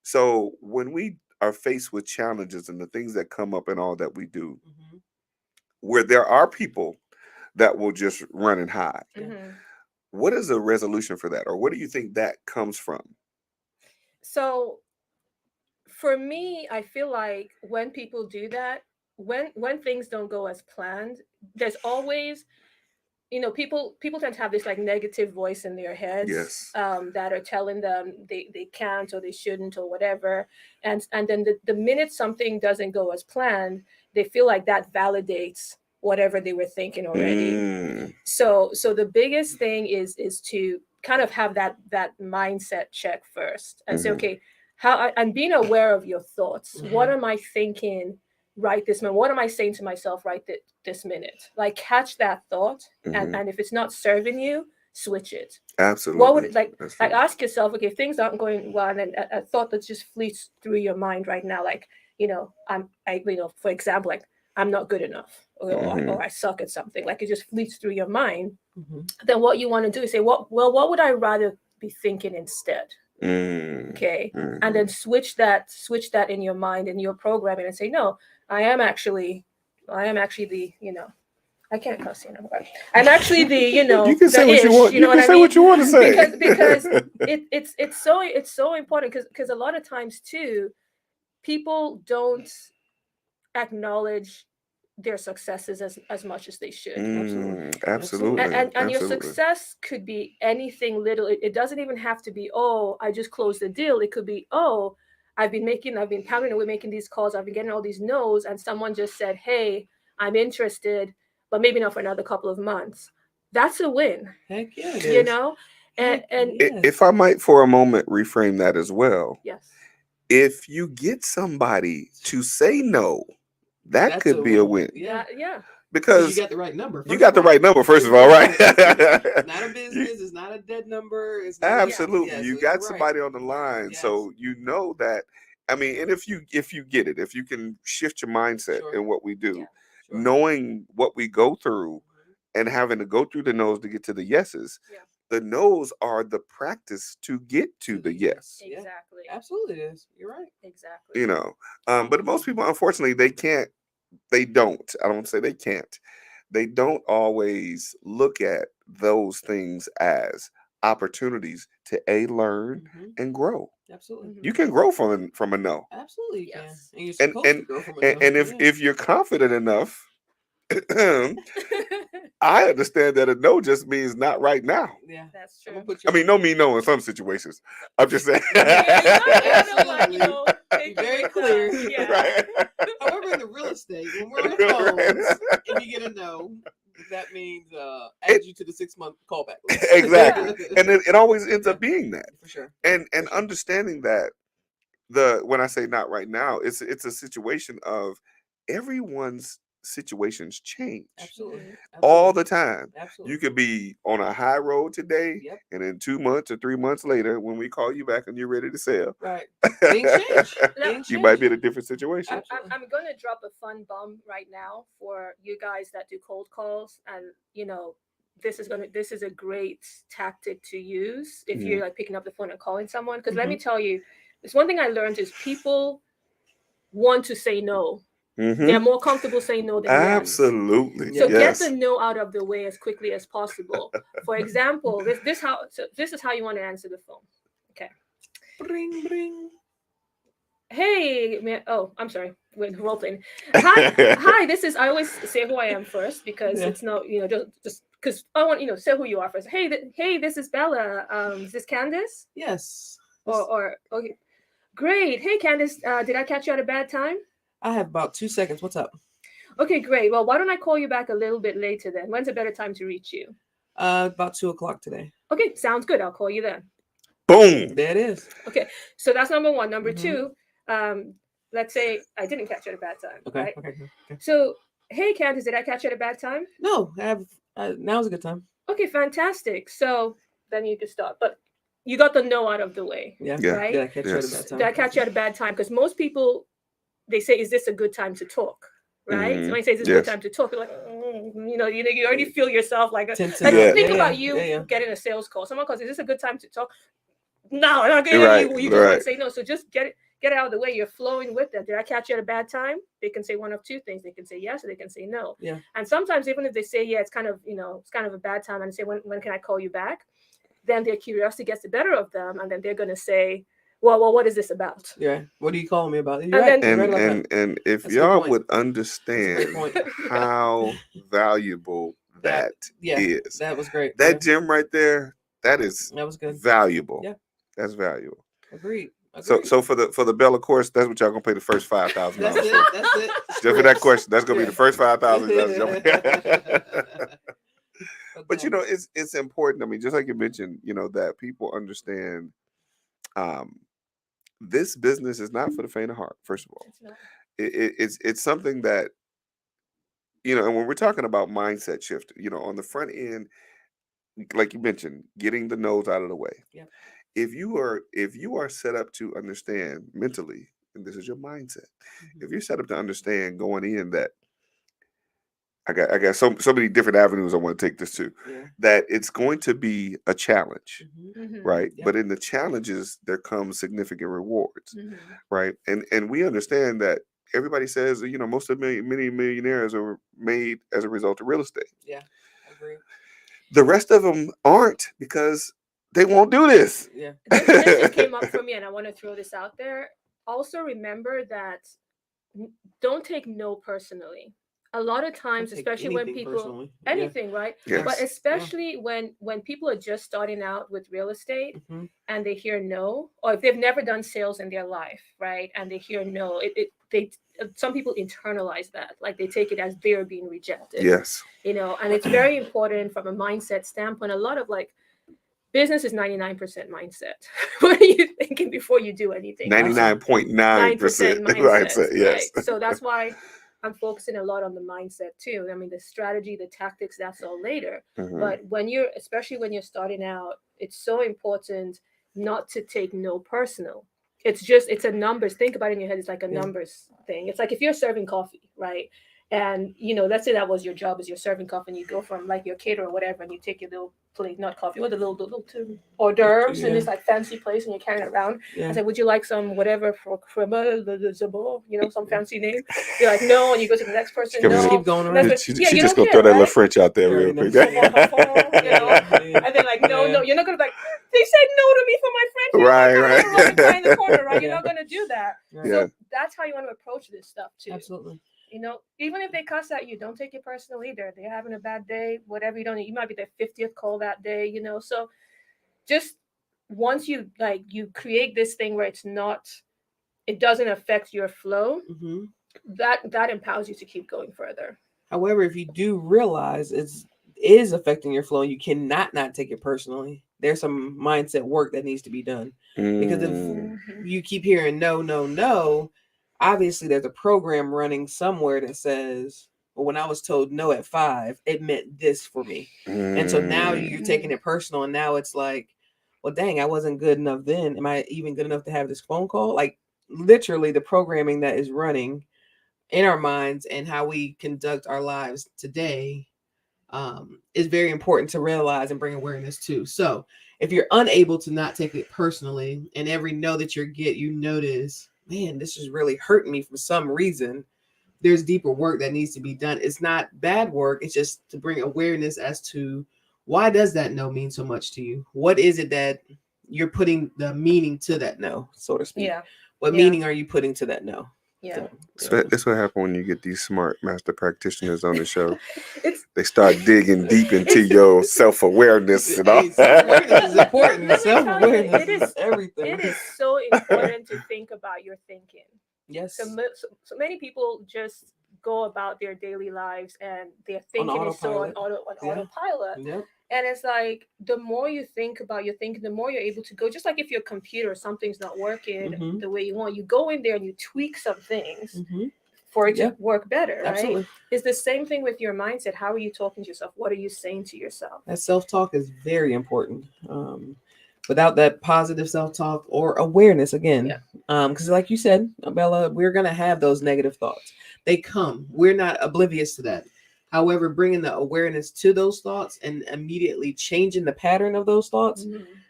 So when we are faced with challenges and the things that come up and all that we do, where there are people that will just run and hide, what is a resolution for that, or what do you think that comes from? So For me, I feel like when people do that, when things don't go as planned, there's always, people tend to have this like negative voice in their heads, Yes. that are telling them they can't or they shouldn't or whatever. And then the minute something doesn't go as planned, they feel like that validates whatever they were thinking already. Mm. So the biggest thing is to kind of have that mindset check first and say, Mhm. okay, I'm being aware of your thoughts. What am I thinking right this minute? What am I saying to myself right this minute? Like, catch that thought, Mhm. and if it's not serving you, switch it. What Absolutely. would, like That's like true. ask yourself, okay, if things aren't going well, and then a thought that just fleets through your mind right now, like, for example, like, I'm not good enough, Mhm. or I suck at something, like it just fleets through your mind. Mm-hmm. Then what you want to do is say, what would I rather be thinking instead? Mm. Okay. Mhm. And then switch that in your mind and your programming, and say, no, I am actually the, I can't cuss, I'm actually the, You can say the what you ish, want. you You know what can I say mean? what you want to say. Because it's so important, because a lot of times too, people don't acknowledge their successes as much as they should. Absolutely. And your Absolutely. success could be anything little. It doesn't even have to be, oh, I just closed the deal. It could be, oh, I've been pounding away making these calls, I've been getting all these no's, and someone just said, hey, I'm interested, but maybe not for another couple of months. That's a win. Heck yeah, it you is. know and Yes. If I might for a moment reframe that as well, yes, if you get somebody to say no, that That's could be a win. Yeah. yeah, Because Because you got the right number. you got the right number, first of all, right? It's not a business. You- It's not a dead number. It's not absolutely. Yeah, You so got you're right. somebody on the line. Yes. So you know that. I mean, and if you get it, if you can shift your mindset Sure. in what we do, Yeah. Sure. knowing what we go through Mhm. and having to go through the no's to get to the yeses, yeah, the no's are the practice to get to the yes. Yeah. exactly, Absolutely, it is. You're right. exactly. You know, but most people, unfortunately, they don't. I don't say they can't. They don't always look at those things as opportunities to learn Mhm. and grow. Absolutely. Mhm. You can grow from a no, Absolutely, you can. Yes. And you're and supposed to and grow from a and, no. and Yeah. if you're confident enough, I understand that a no just means not right now. Yeah. That's I'm true. gonna put you. I mean, no mean no in some situations. I'm just saying. Yeah, you gotta like, Absolutely. take Be it very with clear. yeah. Right. However, in the real estate, when we're on the phones and you get a no, that means add you to the 6-month callback list. Exactly, Yeah. and it always ends up being that. For sure. And For sure. understanding that when I say not right now, it's a situation of everyone's situations change Absolutely. Mhm. all Absolutely. the time. Absolutely. You could be on a high road today, Yep. and then 2 months or 3 months later, when we call you back and you're ready to sell, Right. Things change. Now, Things you change. might be in a different situation. Absolutely. I'm going to drop a fun bomb right now for you guys that do cold calls, and this is a great tactic to use if Mhm. you're like picking up the phone and calling someone. Because let me Mhm. tell you, there's one thing I learned is people want to say no. They're Mhm. more comfortable saying no than yes. Absolutely, So Yeah. get the yes. no out of the way as quickly as possible. For example, this is how you want to answer the phone. Okay. Bring, bring. Hey, man. Oh, I'm sorry. Wait, role playing. Hi. This is. I always say who I am first because Yeah. it's not. Just because I want say who you are first. Hey, hey. This is Bella. Is this Candace? Yes. Or okay. Great. Hey, Candace. Did I catch you at a bad time? I have about 2 seconds. What's up? Okay, great. Well, why don't I call you back a little bit later then? When's a better time to reach you? About 2 o'clock today. Okay, sounds good. I'll call you then. Boom. There it is. Okay, so that's number one. Number Mhm. two, let's say I didn't catch you at a bad time, Okay. right? Okay. Okay. So, hey, Candace, did I catch you at a bad time? No, I have. Now's a good time. Okay, fantastic. So then you can start. But you got the no out of the way, Yeah. Yeah. right? Did I catch you at a Yes. bad time? Did I catch you at a bad time? Because most people, they say, is this a good time to talk? Right? Mhm. Somebody says it's a good Yes. time to talk. You're like, you already feel yourself like, Tend to like Yeah. think yeah, about yeah, you yeah. getting a sales call. Someone calls, is this a good time to talk? No, Right, you just want right. to say no. So just get it out of the way. You're flowing with them. Did I catch you at a bad time? They can say one of two things. They can say yes or they can say no. Yeah. And sometimes even if they say yeah, it's kind of it's kind of a bad time, and say when can I call you back? Then their curiosity gets the better of them, and then they're gonna say, well, what is this about? Yeah. What are you calling me about? You're right. And if y'all would understand how valuable that is. That was great. That gem right there, that was good. Valuable. Yeah. That's valuable. Agreed. So for the Bella course, that's what y'all gonna pay the first $5,000. That's it. Just for that question, that's gonna be the first $5,000. But it's important. I mean, just like you mentioned, that people understand. This business is not for the faint of heart. First of all, it's something that and when we're talking about mindset shift, on the front end, like you mentioned, getting the no's out of the way. Yeah. If you are set up to understand mentally, and this is your mindset, if you're set up to understand going in that I got so many different avenues I want to take this to, that it's going to be a challenge, right? Yeah. But in the challenges, there comes significant rewards, right? And we understand that everybody says, most of many millionaires are made as a result of real estate. Yeah, I agree. The rest of them aren't because they won't do this. Yeah. This just came up for me, and I want to throw this out there. Also, remember that don't take no personally. A lot of times, especially when people right? Yes. But especially when people are just starting out with real estate and they hear no, or if they've never done sales in their life, right? And they hear no, some people internalize that, like they take it as they're being rejected. Yes. And it's very important from a mindset standpoint. A lot of business is 99% mindset. What are you thinking before you do anything? 99.9% mindset. Yes. Right? So that's why I'm focusing a lot on the mindset too. I mean, the strategy, the tactics, that's all later. But especially when you're starting out, it's so important not to take no personal. It's a numbers. Think about it in your head. It's like a numbers thing. It's like if you're serving coffee, right? And let's say that was your job, is you're serving coffee, and you go from your caterer or whatever, and you take your little plate, not coffee, or the little hors d'oeuvres in this fancy place, and you're carrying it around. I said, would you like some whatever for crema, some fancy name? You're like, no, and you go to the next person. No, keep going around. She just gonna throw that little French out there real quick. And then no, you're not gonna they said no to me for my French. Right. In the corner, right? You're not gonna do that. Right. So that's how you want to approach this stuff too. Absolutely. Even if they cuss at you, don't take it personal either. They're having a bad day, whatever. You might be their 50th call that day, So just once you create this thing where it doesn't affect your flow, that empowers you to keep going further. However, if you do realize it is affecting your flow, you cannot not take it personally. There's some mindset work that needs to be done. Because if you keep hearing no, obviously there's a program running somewhere that says, well, when I was told no at 5, it meant this for me. And so now you're taking it personal, and now it's like, well, dang, I wasn't good enough then. Am I even good enough to have this phone call? Like literally the programming that is running in our minds and how we conduct our lives today is very important to realize and bring awareness to. So if you're unable to not take it personally, and every no that you get, you notice, man, this is really hurting me for some reason, there's deeper work that needs to be done. It's not bad work. It's just to bring awareness as to why does that no mean so much to you? What is it that you're putting the meaning to that no, so to speak? Yeah. What meaning are you putting to that no? Yeah. So that's what happens when you get these smart master practitioners on the show. They start digging deep into your self-awareness and all. Self-awareness is important. Self-awareness is everything. It is so important to think about your thinking. Yes. So many people just go about their daily lives and their thinking is so on autopilot. Yep. And it's like, the more you think about your thinking, the more you're able to go. Just like if your computer, something's not working the way you want, you go in there and you tweak some things for it to work better, right? Absolutely. It's the same thing with your mindset. How are you talking to yourself? What are you saying to yourself? That self-talk is very important. Without that positive self-talk or awareness, again, because like you said, Bella, we're going to have those negative thoughts. They come. We're not oblivious to that. However, bringing the awareness to those thoughts and immediately changing the pattern of those thoughts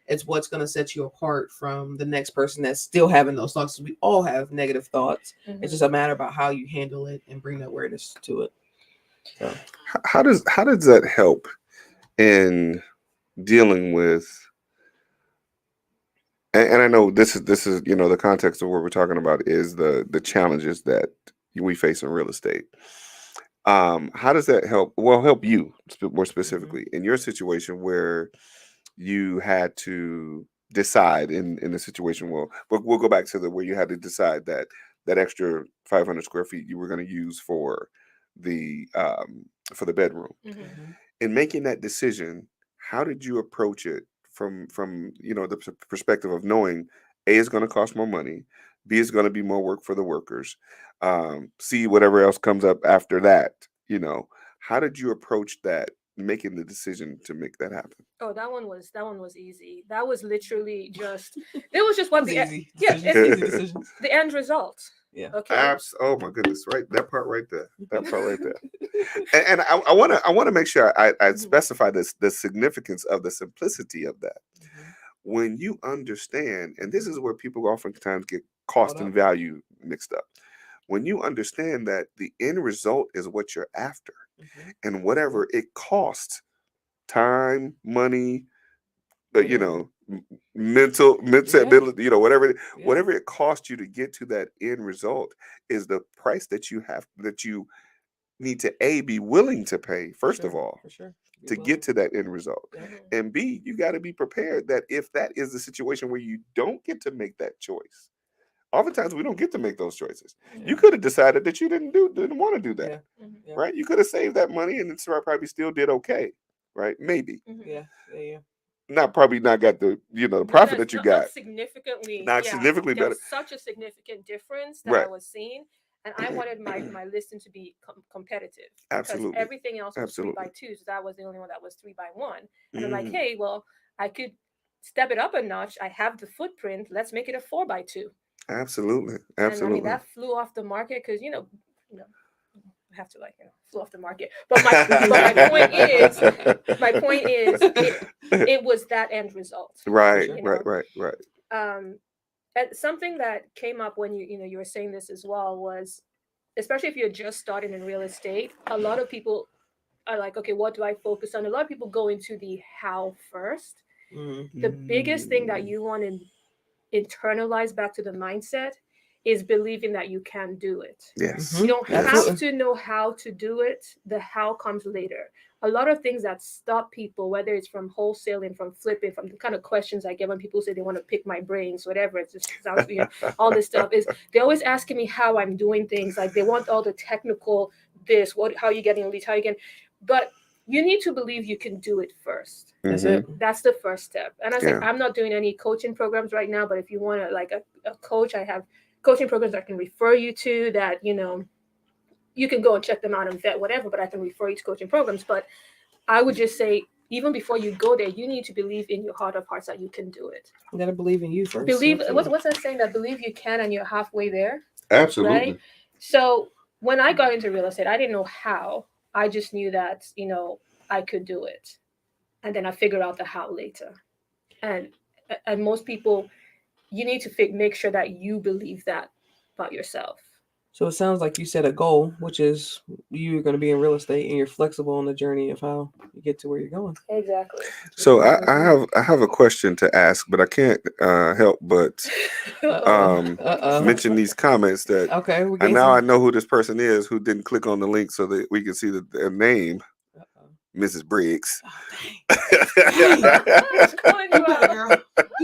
is what's going to set you apart from the next person that's still having those thoughts. We all have negative thoughts. It's just a matter about how you handle it and bring the awareness to it. So, how does that help in dealing with and I know this is the context of what we're talking about is the challenges that we face in real estate. How does that help? Well, help you more specifically in your situation where you had to decide in the situation. Well, but we'll go back to the where you had to decide that extra 500 square feet you were going to use the for the bedroom. In making that decision, how did you approach it from the perspective of knowing A is going to cost more money, B is going to be more work for the workers, C whatever else comes up after that. How did you approach that, making the decision to make that happen? Oh, that one was easy. That was literally just it was just what the easy. yeah Easy decisions. the end result. Yeah. Okay. Oh my goodness! Right, that part right there. That part right there. And I want to make sure I specify the significance of the simplicity of that. When you understand, and this is where people oftentimes get cost and value mixed up. When you understand that the end result is what you're after, and whatever it costs, time, money, mental ability, whatever it costs you to get to that end result is the price that you need to be willing to pay first of all For sure. to get to that end result. And B, you got to be prepared that if that is the situation where you don't get to make that choice, oftentimes we don't get to make those choices. You could have decided that you didn't want to do that, right? You could have saved that money and it's probably still did okay, right? Maybe. Yeah. Probably not got the the profit that you got. Not significantly. Not significantly there better. was such a significant difference that I was seeing, and I wanted my listing to be competitive. Absolutely. Because everything else was 3x2, so that was the only one that was 3x1. And I'm like, hey, well, I could step it up a notch. I have the footprint. Let's make it a 4x2. Absolutely. And I mean that flew off the market because have to flew off the market. But my point is, it was that end result. Right. And something that came up when you were saying this as well was, especially if you're just starting in real estate, a lot of people are like, okay, what do I focus on? A lot of people go into the how first. The biggest thing that you want to internalize back to the mindset is believing that you can do it. Yes. You don't have to know how to do it. The how comes later. A lot of things that stop people, whether it's from wholesaling, from flipping, from the kind of questions I get when people say they want to pick my brains, whatever, it just sounds weird, all this stuff, is they're always asking me how I'm doing things. Like they want all the technical, how are you getting leads, how are you getting, but you need to believe you can do it first. That's it. That's the first step. And I was like, I'm not doing any coaching programs right now, but if you want to a coach, I have coaching programs I can refer you to that, you can go and check them out and vet whatever, but I can refer you to coaching programs. But I would just say, even before you go there, you need to believe in your heart of hearts that you can do it. You got to believe in you first. Believe, what's that saying? That believe you can and you're halfway there. Absolutely. Right? So when I got into real estate, I didn't know how. I just knew that, I could do it. And then I figured out the how later. And most people, you need to make sure that you believe that about yourself. So it sounds like you set a goal, which is you're going to be in real estate and you're flexible on the journey of how you get to where you're going. Exactly. So I have a question to ask, but I can't help but mention these comments that. Okay. And now I know who this person is who didn't click on the link so that we can see their name. Mrs. Briggs. You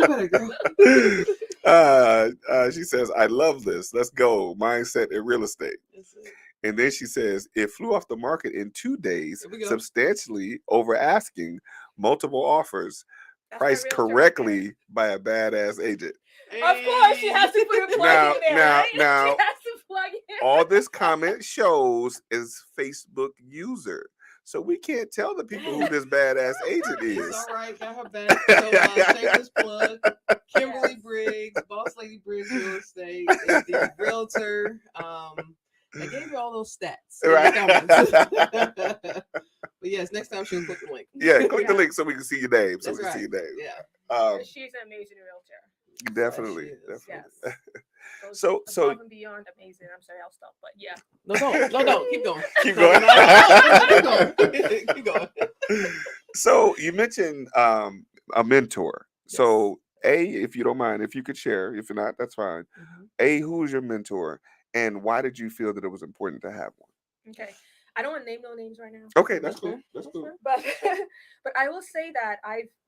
better, girl. She says, I love this. Let's go. Mindset in real estate. And then she says, it flew off the market in 2 days, substantially over asking, multiple offers, priced correctly by a badass agent. Of course, she has to put a plug in there, right? Now, she has to plug in. All this comment shows is Facebook user. So we can't tell the people who this badass agent is. It's all right, got her back. So shameless plug. Kimberly Briggs, Boss Lady Briggs Real Estate, is the realtor. I gave you all those stats. Right. But yes, next time she'll click the link. Yeah, click the link so we can see your name. That's right. She's an amazing realtor. Definitely. Yes. So above and beyond amazing. I'm sorry, I'll stop. But yeah. No, don't. Keep going. Keep going. So you mentioned a mentor. Yes. So If you don't mind, if you could share. If not, that's fine. Who is your mentor, and why did you feel that it was important to have one? Okay. I don't want to name no names right now. Okay, that's cool. That's cool. But but I will say that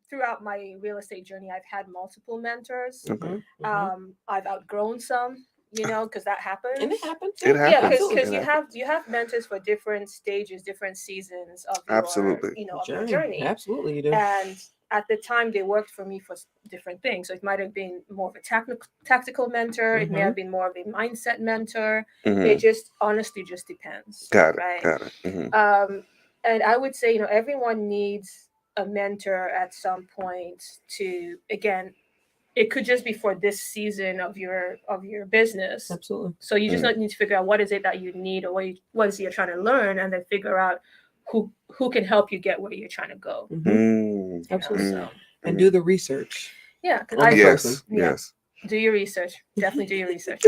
throughout my real estate journey, I've had multiple mentors. Okay. I've outgrown some, because that happens. And it happens. It happens. Yeah, because you have mentors for different stages, different seasons of your, Absolutely. of your journey. Absolutely, you do. And at the time, they worked for me for different things. So it might have been more of a tactical mentor. It may have been more of a mindset mentor. It just honestly just depends. Got it. Right? Got it. And I would say, everyone needs a mentor at some point to, again, it could just be for this season of your business. Absolutely. So you just need to figure out what is it that you need, or what is it you're trying to learn, and then figure out who can help you get where you're trying to go. Absolutely. So. And do the research. Yeah, because yes. Do your research. Definitely do your research.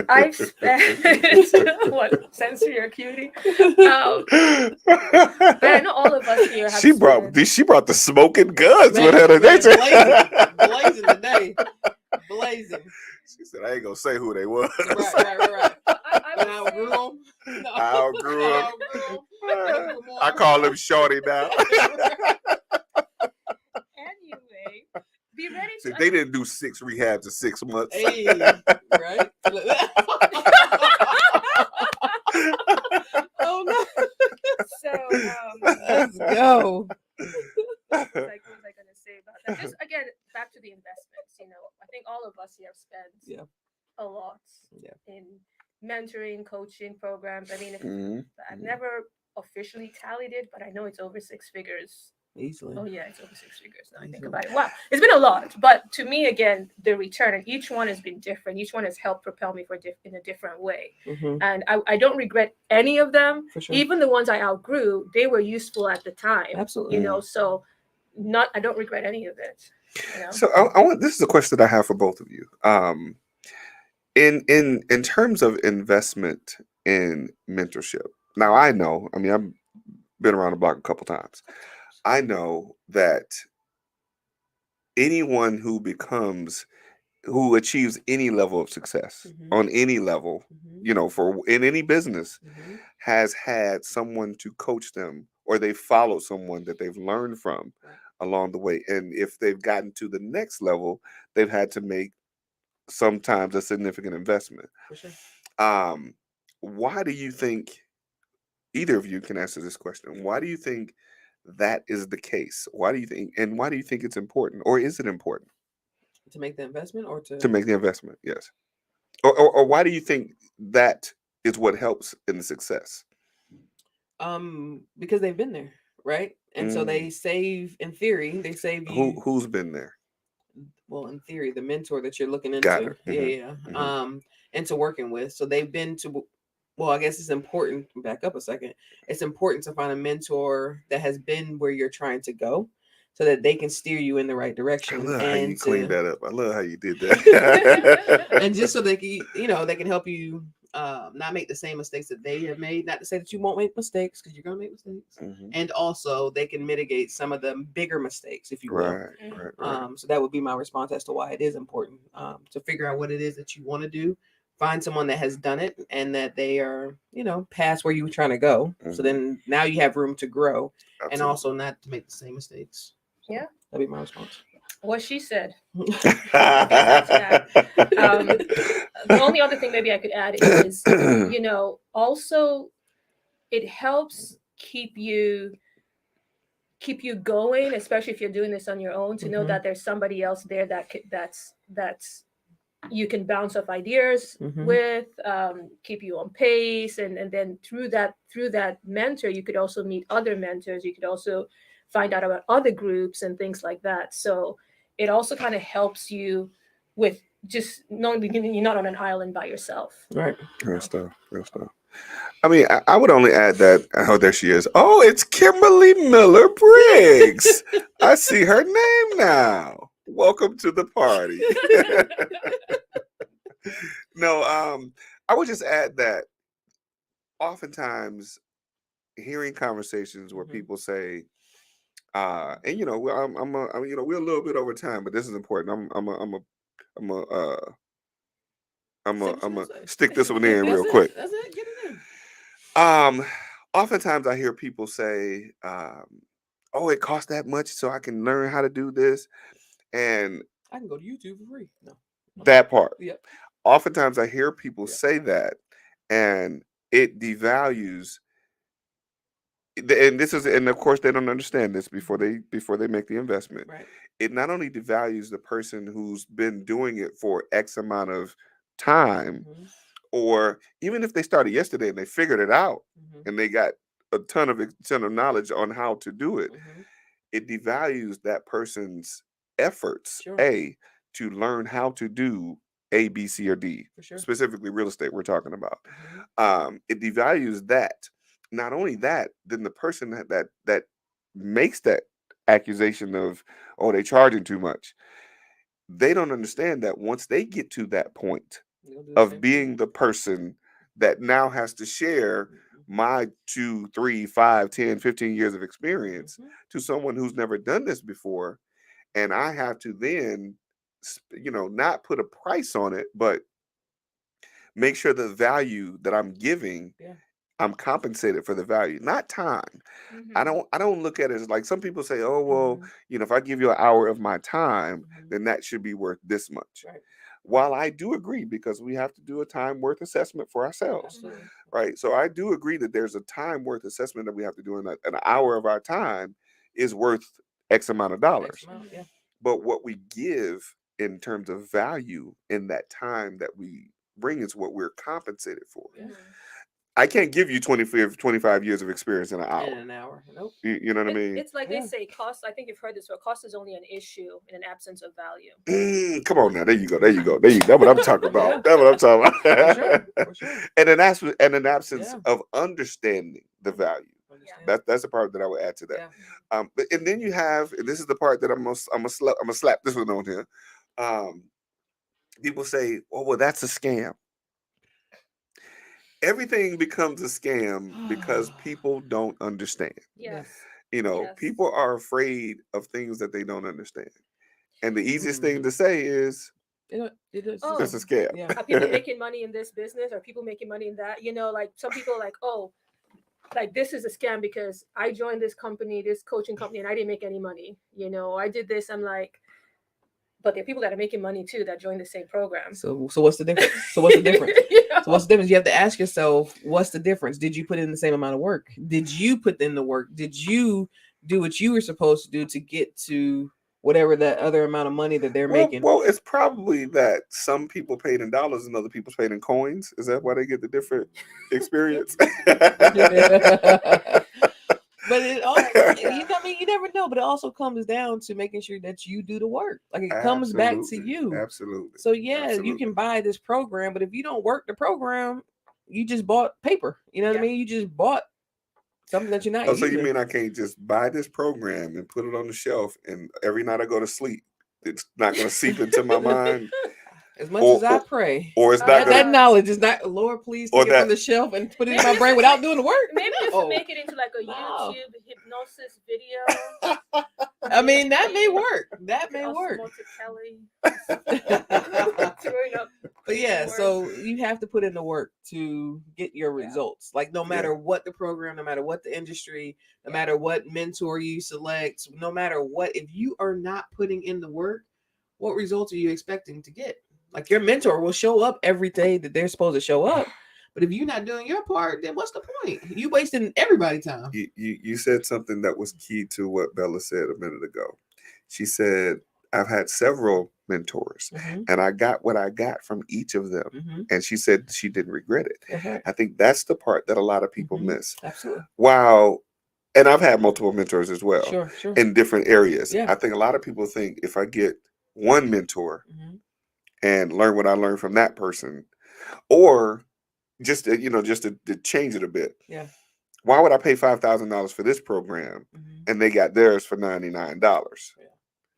I've spent what, censor your cutie. But I know all of us here have. She brought the smoking guns with her today. Blazing today. Blazing. She said, "I ain't gonna say who they was." Right. I outgrew them. No. I outgrew them. I call him Shorty now. Anyway. Be ready to. They didn't do 6 rehabs in 6 months. Hey, right? Oh no! So let's go. What was I gonna say about that? Just again, back to the investments. I think all of us here have spent a lot in mentoring, coaching programs. I mean, I've never officially tallied it, but I know it's over 6 figures. Easily. Oh yeah, it's over 6 figures now. I think about it. Wow, it's been a lot, but to me, again, the return, and each one has been different. Each one has helped propel me in a different way, and I don't regret any of them. For sure. Even the ones I outgrew, they were useful at the time. Absolutely. So I don't regret any of it. So I want. This is a question that I have for both of you. In terms of investment in mentorship. Now I know. I mean, I've been around the block a couple times. I know that anyone who achieves any level of success on any level, in any business, has had someone to coach them, or they follow someone that they've learned from along the way. And if they've gotten to the next level, they've had to make sometimes a significant investment. For sure. Why do you think, either of you can answer this question, why do you think that is the case? Why do you think it's important, or is it important to make the investment, or to make the investment? Yes, or why do you think that is what helps in the success? Because they've been there, right? And so they save. In theory, they save you. Who's been there? Well, in theory, the mentor that you're looking into. Got it. Yeah. Into working with. So they've been to. Well, I guess it's important. Back up a second. It's important to find a mentor that has been where you're trying to go, so that they can steer you in the right direction. I love how you cleaned that up. I love how you did that. And just so they can, they can help you not make the same mistakes that they have made. Not to say that you won't make mistakes, because you're gonna make mistakes. And also they can mitigate some of the bigger mistakes, if you will. Right. So that would be my response as to why it is important to figure out what it is that you want to do. Find someone that has done it and that they are, past where you were trying to go. So then now you have room to grow. Absolutely. And also not to make the same mistakes. Yeah. That'd be my response. What she said. The only other thing maybe I could add is, also it helps keep you going, especially if you're doing this on your own, to know that there's somebody else there that's you can bounce off ideas with, keep you on pace, and then through that mentor, you could also meet other mentors. You could also find out about other groups and things like that. So it also kind of helps you with just knowing you're not on an island by yourself. Right. Real stuff. I mean, I would only add that. Oh, there she is. Oh, it's Kimberly Miller Briggs. I see her name now. Welcome to the party. No, I would just add that oftentimes hearing conversations where people say, And we're a little bit over time, but this is important. I'm a I'm a stick this one in real quick. That's it. Get it in. Um, Oftentimes I hear people say, "Oh, it costs that much, so I can learn how to do this," and I can go to YouTube for free. No. that part. Yep. Oftentimes I hear people Yep. say that, and it devalues. And this is, and of course, they don't understand this before they make the investment. Right. It not only devalues the person who's been doing it for X amount of time, Mm-hmm. or even if they started yesterday and they figured it out Mm-hmm. and they got a ton of knowledge on how to do it, Mm-hmm. it devalues that person's efforts, Sure. to learn how to do A, B, C, or D, For sure. specifically real estate we're talking about. Mm-hmm. It devalues that. Not only that, then the person that makes that accusation of, oh, they charging too much, they don't understand that once they get to that point You'll do the of same thing. being the person that now has to share Mm-hmm. my 2, 3, 5, 10, 15 years of experience Mm-hmm. to someone who's never done this before, and I have to then not put a price on it, but make sure the value that I'm giving, Yeah. I'm compensated for the value, not time. Mm-hmm. I don't look at it as like some people say, oh well, Mm-hmm. if I give you an hour of my time, Mm-hmm. then that should be worth this much. Right. While I do agree, because we have to do a time worth assessment for ourselves, Absolutely. right? So I do agree that there's a time worth assessment that we have to do, and an hour of our time is worth X amount of X dollars. amount. Yeah. But what we give in terms of value in that time that we bring is what we're compensated for. Yeah. I can't give you 25 years of experience in an In hour. an hour. Nope. You know what I mean? It's like they Yeah. say, cost. I think you've heard this. Where cost is only an issue in an absence of value. Come on now, there you go, there you go, there you go. That's what I'm talking about. Yeah. That's what I'm talking For about. sure. For sure. And an absence Yeah. of understanding the value. Understand. That's the part that I would add to that. Yeah. But and then you have, and this is the part that I'm gonna slap this one on here. Um, People say, "Oh, well, that's a scam." Everything becomes a scam because people don't understand. Yes. Yes. Yes. People are afraid of things that they don't understand, and the easiest thing Mhm. to say is It is. Oh, it's a scam. Yeah. are people making money in this business? Are people making money in that? Like some people are like, oh, like this is a scam because I joined this company, this coaching company, and I didn't make any money. I did this. I'm like, but there are people that are making money too that join the same program. So what's the difference? So what's the difference? You know? So what's the difference? You have to ask yourself, what's the difference? Did you put in the same amount of work? Did you put in the work? Did you do what you were supposed to do to get to whatever that other amount of money that they're making? Well, it's probably that some people paid in dollars and other people paid in coins. Is that why they get the different experience? But it all, you never know. But it also comes down to making sure that you do the work. Like it comes back to Absolutely. you. Absolutely. So yeah, you Absolutely. can buy this program, but if you don't work the program, you just bought paper. You know what I Yeah. mean? You just bought something that you're not Oh, so you using. mean I can't just buy this program and put it on the shelf, and every night I go to sleep, it's not going to seep into my mind, As much or as I pray, or it's not that, going that to, knowledge is not. Lord, please or take it from that the shelf and put it in Maybe my this brain will without make- doing the work. Maybe this will No. make it into like a No. YouTube hypnosis video. I mean, that may Maybe work. That may also work. Monte Kelly. But Throwing up yeah, words. so you have to put in the work to get your Yeah. results. Like no matter what the program, no matter what the industry, no matter what mentor you select, no matter what, if you are not putting in the work, what results are you expecting to get? Like your mentor will show up every day that they're supposed to show up. But if you're not doing your part, then what's the point? You wasting everybody's time. you said something that was key to what Bella said a minute ago. She said, I've had several mentors, Mm-hmm. and I got what I got from each of them. Mm-hmm. And she said she didn't regret it. That's right. I think that's the part that a lot of people Mm-hmm. miss. Absolutely. Wow. And I've had multiple mentors as well Sure. in different areas. Yeah. I think a lot of people think if I get one mentor Mm-hmm. and learn what I learned from that person, or just to change it a bit. Yeah. Why would I pay $5,000 for this program Mm-hmm. and they got theirs for $99? Yeah.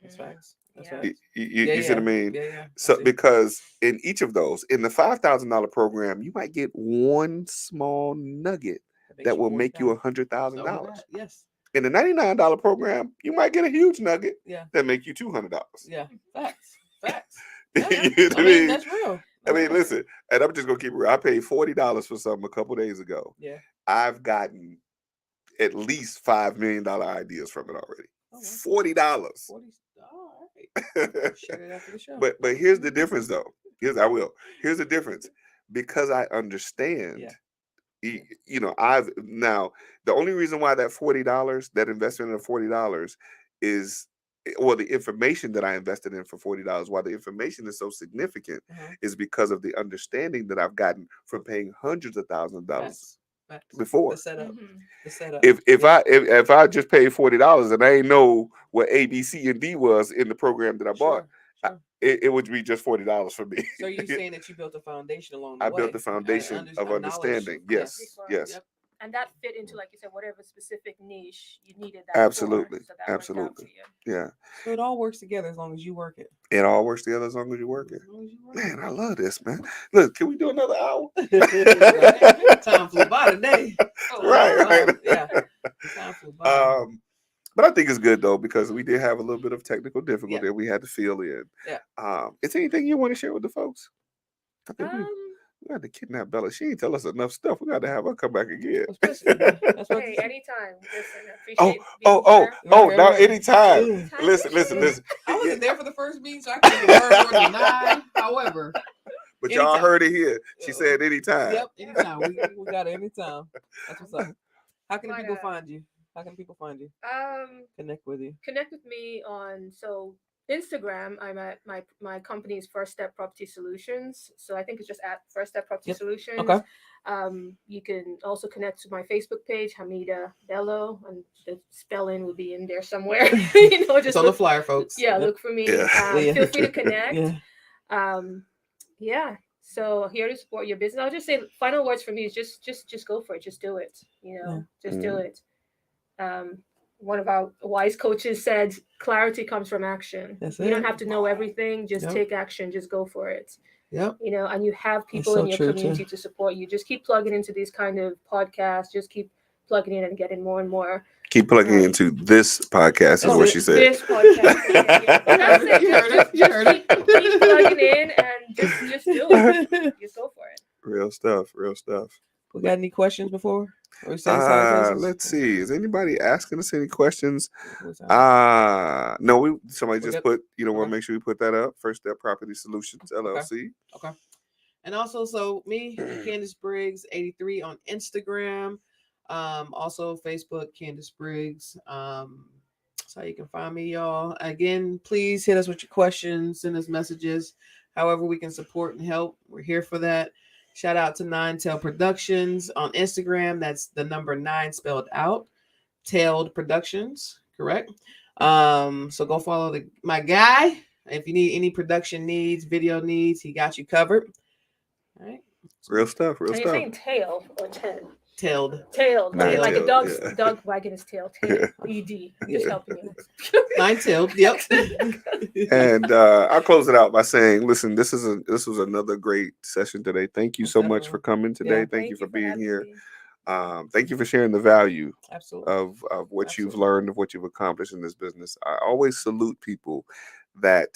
That's facts. That's Yeah. facts. You see what I mean? Yeah. So because in each of those, in the $5,000 program, you might get one small nugget that will make you $100,000. $100,000. Yes. In the $99 program, you might get a huge nugget Yeah. that make you $200. Yeah. Facts. You Yeah. know what I mean, that's real. That's real. listen, and I'm just gonna keep it real. I paid $40 for something a couple days ago. Yeah. I've gotten at least $5 million ideas from it already. Oh, $40. 40. All right. Share it after the show. But here's the difference, though. Here's the difference, because I understand. Yeah. You know, I've now the only reason why that $40, that investment of $40 is, well, the information that I invested in for $40, why the information is so significant is because of the understanding that I've gotten from paying hundreds of thousands of dollars before. The setup. The setup. If I just paid $40 and I ain't know what A, B, C, and D was in the program that I bought, Sure. it would be just $40 for me. So you're saying that you built a foundation along the I way? built the foundation of understanding. Yes. Yep. And that fit into, like you said, whatever specific niche you needed that Absolutely. for. So that worked out for you. Yeah. So it all works together as long as you work it. It all works together as long as you work it. Man, I love this, man. Look, can we do another hour? Time flew by today. Right. Yeah. Time flew by. But I think it's good though, because we did have a little bit of technical difficulty we had to fill in. Yeah. Is there anything you want to share with the folks? I think we got to kidnap Bella. She ain't tell us enough stuff. We got to have her come back again. Hey, anytime. Listen, appreciate now anytime. Listen. I wasn't there for the first meeting, so I can't get word or deny. However, but y'all heard it here. She said anytime. Yep, anytime. We got it anytime. That's what's up. How can people find you? How can people find you? Connect with you. Connect with me on Instagram. I'm at my company's First Step Property Solutions. So I think it's just at First Step Property Solutions. Okay. You can also connect to my Facebook page, Hameeda Bello, and the spelling will be in there somewhere. Just it's on the flyer, folks. Yeah, look for me. Feel free to connect. So here to support your business. I'll just say final words for me is just go for it. Just do it. Just do it. One of our wise coaches said, clarity comes from action. You don't have to know everything. Just take action. Just go for it. Yep. And you have people in your community to support you. Just keep plugging into these kind of podcasts. Just keep plugging in and getting more and more. Keep plugging into this podcast, is what she said. This podcast. That's it. Just keep plugging in and just do it. Just go for it. Real stuff. We got any questions before? Let's see. Is anybody asking us any questions? No, somebody just put, want to make sure we put that up. First Step Property Solutions, LLC. Okay. And also, so me, Candace Briggs 83 on Instagram. Also Facebook, Candace Briggs. That's how you can find me, y'all. Again, please hit us with your questions, send us messages. However we can support and help, we're here for that. Shout out to Nine Tail Productions on Instagram. That's the number 9 spelled out. Tailed Productions, correct? So go follow my guy. If you need any production needs, video needs, he got you covered. All right. Real stuff. Are you saying tail or 10? Tailed. Like a dog wagging his tail. Tail. ED. Just helping you. 9-tailed. Yep. And I'll close it out by saying, listen, this was another great session today. Thank you so much for coming today. Yeah. Thank you for being here. Thank you for sharing the value of what you've learned, of what you've accomplished in this business. I always salute people that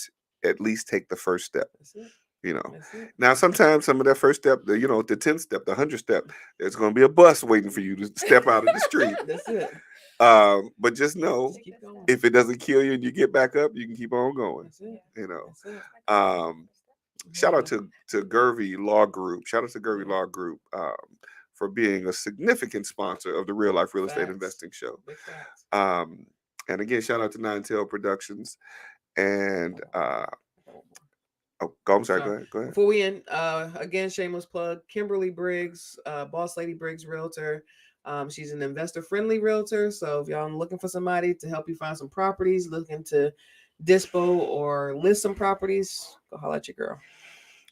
at least take the first step. That's it. Now sometimes some of that first step, the 10th step, the 100th step, there's going to be a bus waiting for you to step out of the street. That's it. But just know, if it doesn't kill you and you get back up, you can keep on going. That's it. That's it. Shout out to Gervy Law Group. Shout out to Gervy Law Group for being a significant sponsor of the Real Life Real Estate Investing Show. And again, shout out to Nine Tail Productions. And I'm sorry. Go ahead. Before we end, again, shameless plug, Kimberly Briggs, Boss Lady Briggs Realtor. She's an investor-friendly realtor. So if y'all looking for somebody to help you find some properties, looking to dispo or list some properties, go holler at your girl.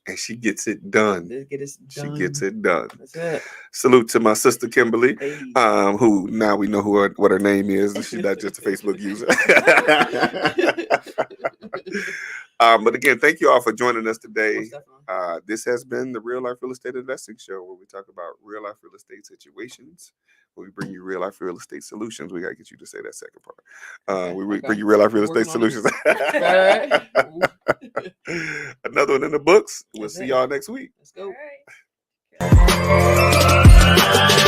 And she gets it done. She gets it done. That's it. Salute to my sister Kimberly, who now we know what her name is, and she's not just a Facebook user. But again, thank you all for joining us today. This has been the Real Life Real Estate Investing Show, where we talk about real life real estate situations, where we bring you real life real estate solutions. We got to get you to say that second part. We bring you real life real estate solutions. Another one in the books. We'll see y'all next week. Let's go. All right.